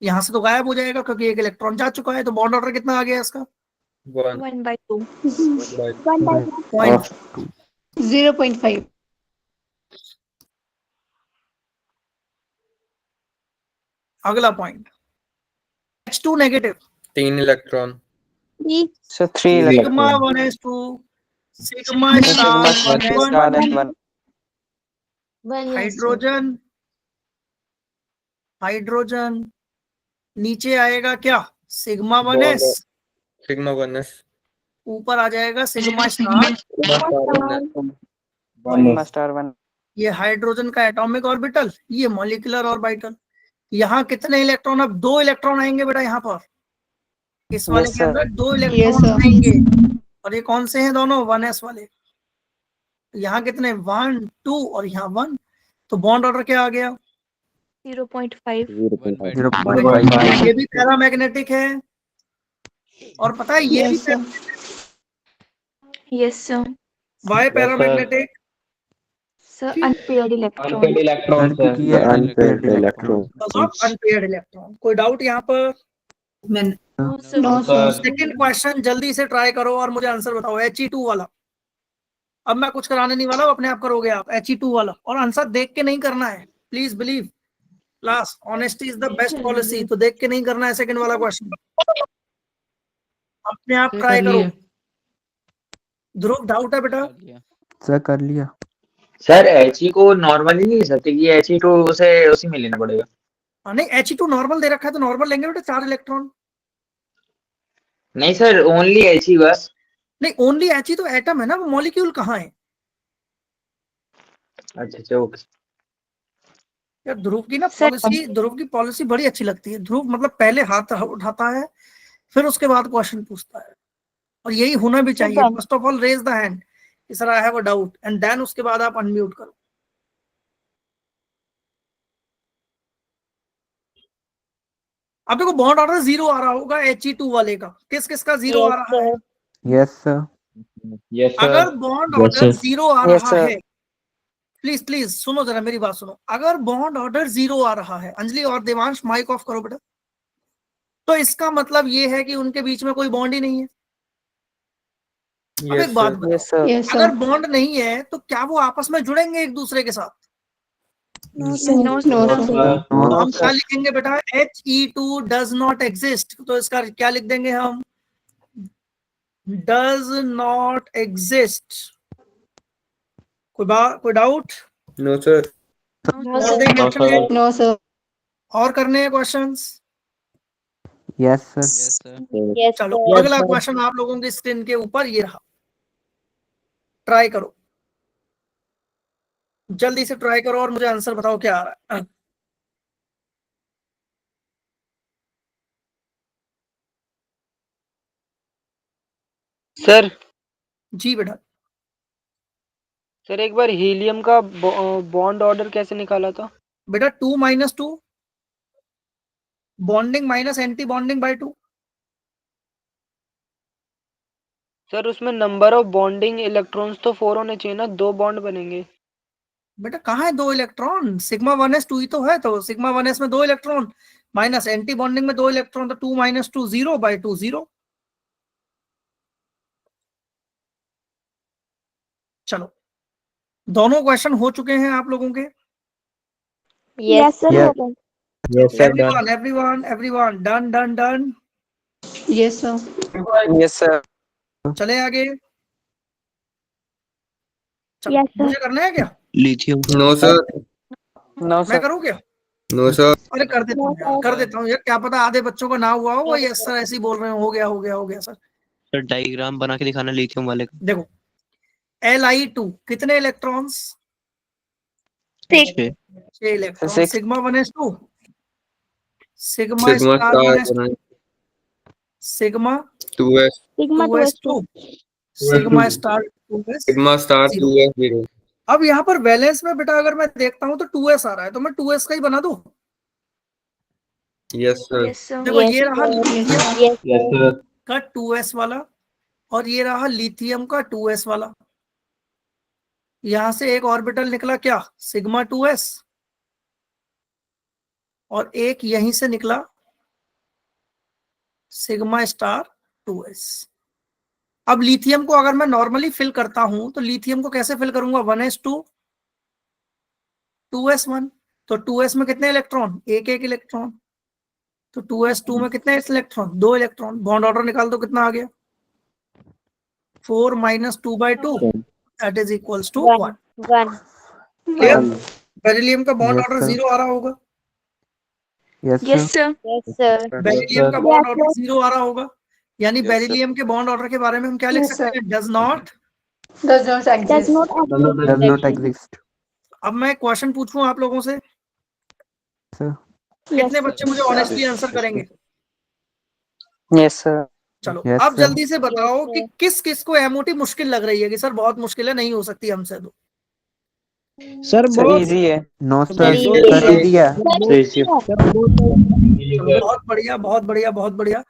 यहाँ से तो गायब हो जाएगा क्योंकि एक इलेक्ट्रॉन जा चुका है। तो बॉन्ड ऑर्डर कितना आ गया इसका? 1/2। 0.5 अगला point, H2 negative. 3 electron. So 3 sigma electrons. 1s2, sigma star 1s1, hydrogen, hydrogen नीचे आएगा क्या? Sigma 1s, sigma 1s। ऊपर आ जाएगा सिग्मा स्टार 1. ये हाइड्रोजन का एटॉमिक ऑर्बिटल, ये मॉलिक्यूलर ऑर्बिटल। यहाँ कितने इलेक्ट्रॉन? अब 2 इलेक्ट्रॉन आएंगे बेटा यहाँ पर, इस वाले Yes, के अंदर sir. 2 Yes, electron sir. आएंगे। और ये कौन से हैं दोनों? 1s वाले। यहाँ कितने? 1 2 और यहाँ 1। तो बॉन्ड ऑर्डर क्या आ गया? 0.5। 0.5. ये भी पैरामैग्नेटिक है, और पता है ये भी Yes, sir. Yes sir. Why paramagnetic? Sir unpaired electron. Unpaired electron. Unpaired electron. कोई डाउट यहाँ पर? No, sir. सेकंड क्वेश्चन जल्दी से ट्राई करो और मुझे आंसर बताओ। He2 वाला, अब मैं कुछ कराने नहीं वाला, अपने आप करोगे आप। He2 वाला, और आंसर देख के नहीं करना है, please believe. Class honesty is the best policy. तो देख के नहीं करना है सेकंड वाला क्वेश्चन, अपने आप ट्राई करो। ध्रुव डाउट है बेटा? सर कर लिया। सर He को नॉर्मल ही नहीं ले सकते कि He2 से उसी में लेना पड़ेगा? नहीं, He2 नॉर्मल दे रखा है तो नॉर्मल लेंगे बेटा, 4 इलेक्ट्रॉन। नहीं सर, ओनली He बस। नहीं, ओनली He तो एटम है ना, वो मॉलिक्यूल कहाँ है? अच्छा ओके। यार ध्रुव की ना पॉलिसी, ध्रुव की पॉलिसी बड़ी अच्छी लगती है। ध्रुव मतलब पहले हाथ उठाता है, फिर उसके बाद क्वेश्चन पूछता है, और यही होना भी चाहिए। First of all raise the hand कि sir I have a doubt, and then उसके बाद आप अनम्यूट करो। अब देखो बॉन्ड ऑर्डर 0 आ रहा होगा He2 वाले का, किस किस का 0 आ रहा है? Yes sir. अगर बॉन्ड ऑर्डर 0 आ रहा है, प्लीज प्लीज सुनो जरा, मेरी बात सुनो। अगर बॉन्ड ऑर्डर 0 आ रहा है, अंजलि और देवांश माइक ऑफ करो बेटा, तो इसका मतलब ये है कि उनके बीच में कोई बॉन्ड ही नहीं है। अब एक बात बताओ, अगर बॉन्ड नहीं है तो क्या वो आपस में जुड़ेंगे एक दूसरे के साथ? तो हम क्या लिखेंगे बेटा? He2 does not exist. तो इसका क्या लिख देंगे हम? Does not exist. कोई doubt? No sir. No, sir. और करने हैं क्वेश्चंस? Yes sir. चलो अगला क्वेश्चन आप लोगों की स्क्रीन के ऊपर ये रहा, ट्राई करो, जल्दी से ट्राई करो और मुझे आंसर बताओ क्या आ रहा है। सर जी बेटा। सर एक बार हीलियम का बॉन्ड ऑर्डर कैसे निकाला था? बेटा 2-2 bonding minus anti bonding by 2। Sir उसमें नंबर ऑफ बॉन्डिंग इलेक्ट्रॉन्स तो 4 होने चाहिए ना, 2 बॉन्ड बनेंगे। बेटा कहाँ है 2 इलेक्ट्रॉन? सिग्मा 1s 2 ही तो है, तो सिग्मा 1s में 2 इलेक्ट्रॉन, माइनस एंटी बॉन्डिंग में 2 इलेक्ट्रॉन, तो 2 - 2 0 बाय 2 0। चलो दोनों क्वेश्चन हो चुके हैं आप लोगों के? Yes sir. Everyone done. Yes, sir. Yes sir. चले आगे। चलो मुझे करना है क्या? लिथियम। No sir. मैं करूँ क्या? No sir. अरे कर देता हूँ यार, कर देता हूँ यार, क्या पता आधे बच्चों का ना हुआ हो, वो यस सर ऐसे ही बोल रहे हो गया हो गया हो गया सर। सर डायग्राम बना के दिखाना लिथियम वाले का। देखो Li2 कितने electrons? 6 electron. Sigma 1s2, sigma sigma star star 1s2, sigma 2s, 2s2, sigma star 2s, sigma star 0। 2s 0। अब यहाँ पर वैलेंस में बेटा अगर मैं देखता हूँ तो 2s आ रहा है, तो मैं 2s का ही बना दूं। Yes sir. देखो ये रहा लिथियम यस सर। का 2s वाला, और ये रहा लिथियम का 2s वाला। यहां से एक ऑर्बिटल निकला क्या? सिग्मा 2s, और एक यहीं से निकला सिग्मा स्टार 2s। अब लिथियम को अगर मैं नॉर्मली फिल करता हूं तो लिथियम को कैसे फिल करूंगा? 1s2 2s1, तो 2s में कितने इलेक्ट्रॉन? एक एक इलेक्ट्रॉन। तो 2s2 में कितने इलेक्ट्रॉन? 2 इलेक्ट्रॉन। बॉन्ड ऑर्डर निकाल दो, कितना आ गया? 4 - 2/2 that is equals to 1। Clear? Beryllium का बॉन्ड ऑर्डर 0 आ रहा होगा। Yes sir. बेरिलियम का बॉन्ड ऑर्डर 0 आ रहा होगा, यानी बेरिलियम के बॉन्ड ऑर्डर के बारे में हम क्या लिख सकते हैं? Does not exist. अब मैं क्वेश्चन पूछूं आप लोगों से, कितने बच्चे मुझे ऑनेस्टली आंसर करेंगे? Yes sir. चलो Yes, अब sir. जल्दी से बताओ कि किस किस को एमओटी मुश्किल लग रही है कि सर बहुत मुश्किल है, नहीं हो सकती हमसे। तो सर बहुत इजी है। No sir. Sir Very easy है. बहुत बढ़िया, बहुत बढ़िया, बहुत बढ़िया।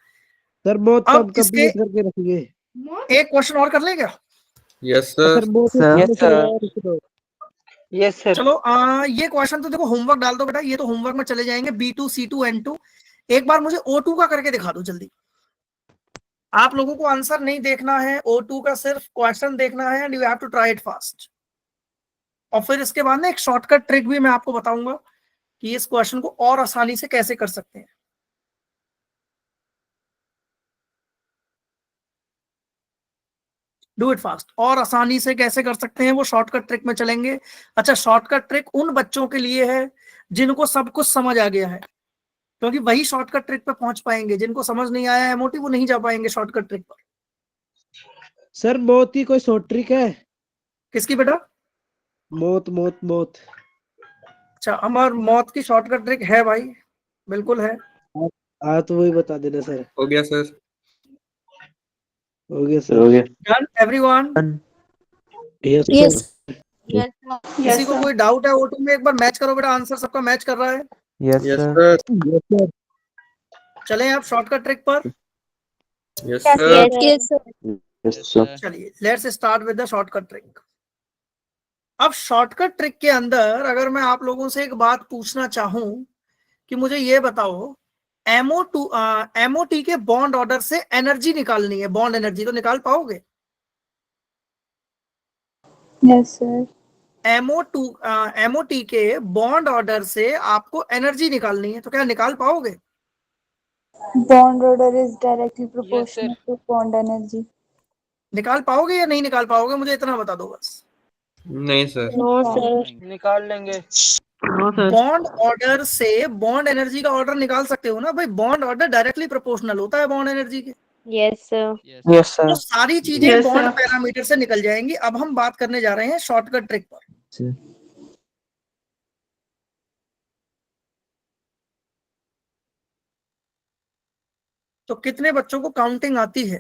सर बहुत अब कम इसके कंप्लीट करके रखिए। एक क्वेश्चन और कर ले क्या? Yes sir. सर बहुत Sir. Yes sir. Yes sir. चलो ये क्वेश्चन तो देखो होमवर्क डाल दो बेटा, ये तो होमवर्क में चले जाएंगे। B2 C2 N2। एक बार मुझे O2 का करके दिखा दो जल्दी। आप लोगों को आंसर नहीं देखना है, O2 का सिर्फ क्वेश्चन देखना है, and you have to try it fast. और फिर इसके बाद ना एक शॉर्टकट ट्रिक भी मैं आपको बताऊंगा कि इस क्वेश्चन को और आसानी से कैसे कर सकते हैं। Do it fast. और आसानी से कैसे कर सकते हैं वो शॉर्टकट ट्रिक में चलेंगे। अच्छा, शॉर्टकट ट्रिक उन बच्चों के लिए है जिनको सब कुछ समझ आ गया है, क्योंकि वही शॉर्टकट ट्रिक पे पहुंच पाएंगे। जिनको समझ नहीं आया है मोटिव, वो नहीं जा पाएंगे शॉर्टकट ट्रिक पर। सर मौत की कोई शॉर्ट ट्रिक है? किसकी बेटा? मौत मौत मौत। अच्छा, अमर मौत की शॉर्टकट ट्रिक है भाई, बिल्कुल है। हाँ तो वही बता देना सर। हो गया सर। हो गया sir. Done everyone? Yes yes किसी को कोई डाउट है O2 में? एक बार मैच करो बेटा, आंसर सबका मैच कर रहा है। Yes yes sir. Sir. Yes sir. चलें आप शॉर्टकट ट्रिक पर। Yes sir. Yes sir. चलिए let's start with the shortcut trick. अब शॉर्टकट ट्रिक के अंदर अगर मैं आप लोगों से एक बात पूछना चाहूं कि मुझे ये बताओ, एमओटी के बॉन्ड ऑर्डर से एनर्जी निकालनी है, बॉन्ड एनर्जी, तो निकाल पाओगे? Yes sir. एमओटी के बॉन्ड ऑर्डर से आपको एनर्जी निकालनी है, तो क्या निकाल पाओगे? Bond order is directly proportional to bond energy. निकाल पाओगे या नहीं निकाल पाओगे? मुझे इतना बता दो बस। नहीं सर। No sir. निकाल लेंगे। बॉन्ड ऑर्डर से बॉन्ड एनर्जी का ऑर्डर निकाल सकते हो ना भाई? बॉन्ड ऑर्डर डायरेक्टली प्रोपोर्शनल होता है बॉन्ड एनर्जी के। Yes sir. यस तो सर। सारी चीजें बॉन्ड पैरामीटर से निकल जाएंगी। अब हम बात करने जा रहे हैं शॉर्टकट ट्रिक पर। तो कितने बच्चों को काउंटिंग आती है?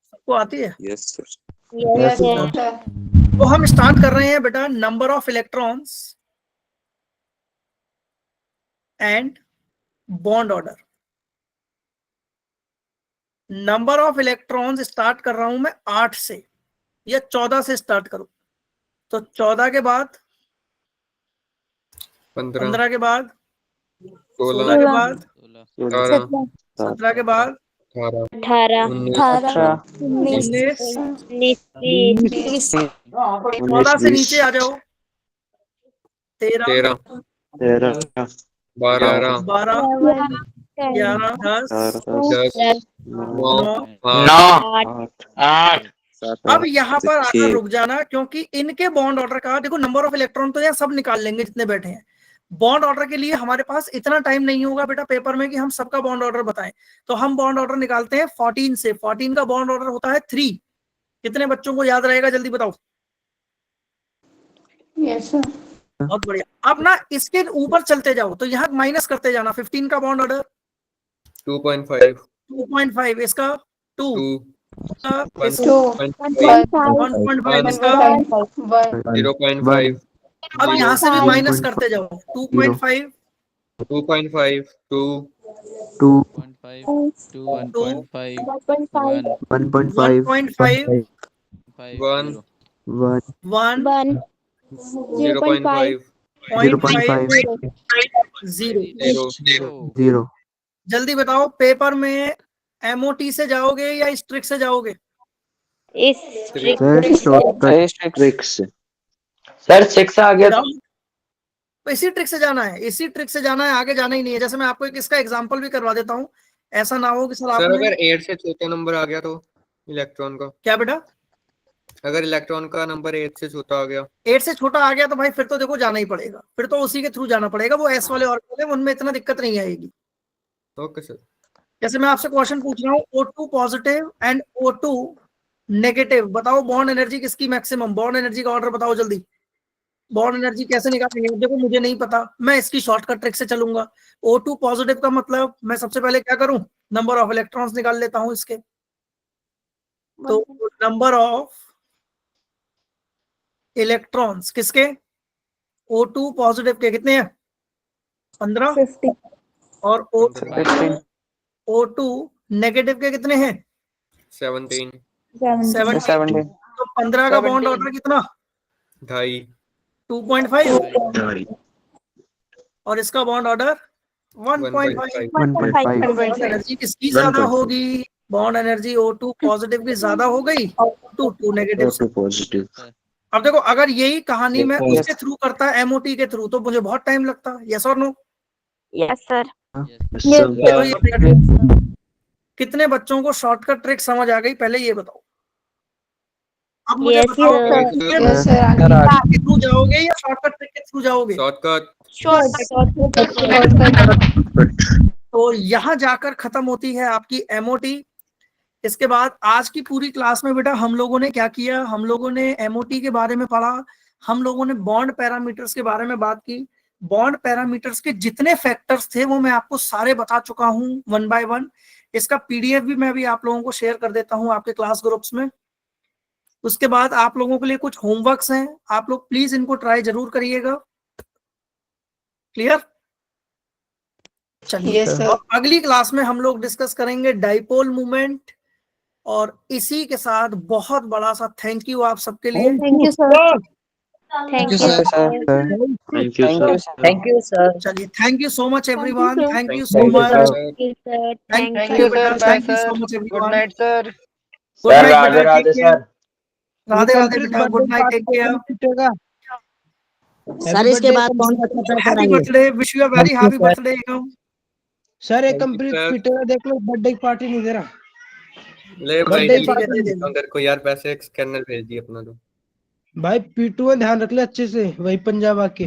सबको आती है? Yes sir. Yes sir. तो हम स्टार्ट कर रहे हैं बेटा, number of electrons and bond order. Number of electrons start कर रहा हूं मैं 8 से, या 14 से स्टार्ट करूं? तो 14 के बाद 15 के बाद 16 के बाद 17 के बाद 18 19 19 14 से नीचे आ जाओ। 13 12 12 11 10 10 9 9 8 अब यहाँ पर आकर रुक जाना, क्योंकि इनके बॉन्ड ऑर्डर का देखो, नंबर ऑफ इलेक्ट्रॉन तो यहाँ सब निकाल लेंगे जितने बैठे हैं। बॉन्ड ऑर्डर के लिए हमारे पास इतना टाइम नहीं होगा बेटा पेपर में कि हम सबका बॉन्ड ऑर्डर बताएं। तो हम बॉन्ड ऑर्डर निकालते हैं 14 से। 14 का बॉन्ड ऑर्डर होता है 3। कितने बच्चों को याद रहेगा, जल्दी बताओ। Yes sir. बहुत बढ़िया। अब ना इसके ऊपर चलते जाओ, तो यहाँ माइनस करते जाना। 15 का बॉन्ड ऑर्डर 2.5 2.5, इसका 2, 1.5 0.5 अब यहाँ से भी माइनस करते जाओ। 2.5 2.5 2 1.5 2 1.5 1 1.5 1 1 0.5 0। जल्दी बताओ, पेपर में एमओटी से जाओगे या इस ट्रिक से जाओगे? सर 6 आ गया तो इसी ट्रिक से जाना है, इसी ट्रिक से जाना है, आगे जाना ही नहीं है। जैसे मैं आपको इसका एग्जांपल भी करवा देता हूँ, ऐसा ना हो कि सर अगर 8 से छोटा नंबर आ गया तो इलेक्ट्रॉन का क्या बेटा? अगर इलेक्ट्रॉन का नंबर 8 से छोटा आ गया, 8 से छोटा आ गया तो भाई फिर तो देखो जाना ही पड़ेगा, फिर तो उसी के थ्रू जाना पड़ेगा। वो एस वाले ऑर्बिटल है, उनमें इतना दिक्कत नहीं आएगी। Okay sir. जैसे मैं आपसे क्वेश्चन पूछ रहा हूँ, O2 positive and O2 negative, बताओ बॉन्ड एनर्जी किसकी मैक्सिमम? बॉन्ड एनर्जी का ऑर्डर बताओ जल्दी। बॉन्ड एनर्जी कैसे निकालेंगे? देखो मुझे नहीं पता, मैं इसकी शॉर्टकट ट्रिक से चलूंगा। O2 पॉजिटिव का मतलब मैं सबसे पहले क्या करूं, नंबर ऑफ इलेक्ट्रॉन्स निकाल लेता हूं इसके। तो नंबर ऑफ इलेक्ट्रॉन्स किसके? O2 पॉजिटिव के कितने हैं? 15 और O2 नेगेटिव के कितने हैं? 17 तो 15 का बॉन्ड ऑर्डर कितना? 2.5 2.5 और इसका बॉन्ड ऑर्डर 1.5। एनर्जी किसकी ज्यादा होगी? बॉन्ड एनर्जी O2 पॉजिटिव की ज्यादा हो गई, O2 नेगेटिव से। अब देखो, अगर यही कहानी मैं उसके थ्रू करता MOT के थ्रू तो मुझे बहुत टाइम लगता। यस और नो? Yes sir. कितने बच्चों को शॉर्टकट ट्रिक समझ आ गई, पहले ये बताओ। अब मुझे Yes, बताओ, yes, के थ्रू जाओगे या शॉर्टकट ट्रिक के थ्रू जाओगे? तो यहाँ जाकर खत्म होती है आपकी MOT। इसके बाद आज की पूरी क्लास में बेटा हम लोगों ने क्या किया, हम लोगों ने MOT के बारे में पढ़ा, हम लोगों ने बॉन्ड पैरामीटर्स के बारे में बात की। बॉन्ड पैरामीटर्स के जितने फैक्टर्स थे वो मैं आपको सारे बता चुका हूं 1 by 1। इसका PDF भी मैं अभी आप लोगों को शेयर कर देता हूं आपके क्लास ग्रुप्स में। उसके बाद आप लोगों के लिए कुछ होमवर्क्स हैं, आप लोग प्लीज इनको ट्राई जरूर करिएगा। क्लियर? चलिए, अगली क्लास में हम लोग डिस्कस करेंगे डाइपोल मूवमेंट। और इसी के साथ बहुत बड़ा सा थैंक यू आप सबके लिए। Thank you sir. Thank you sir. Thank you sir. चलिए, thank you so much everyone, thank you so much, thank you so much everyone. Good night sir. Good night Radhe बेटा, Radhe take care. Sir. Radhe Radhe बेटा, good night, take care. Sir इसके बाद कौन सा chapter happy कराएंगे? Birthday, wish you a very happy birthday. Sir एक complete पीटर देख लो, बर्थडे की पार्टी नहीं दे रहा। ले भाई बर्थडे की दे देना। अंदर को यार, पैसे स्कैनर भेज दिए अपना तो। भाई P2 ध्यान रख ले अच्छे से, वही पंजाब आके।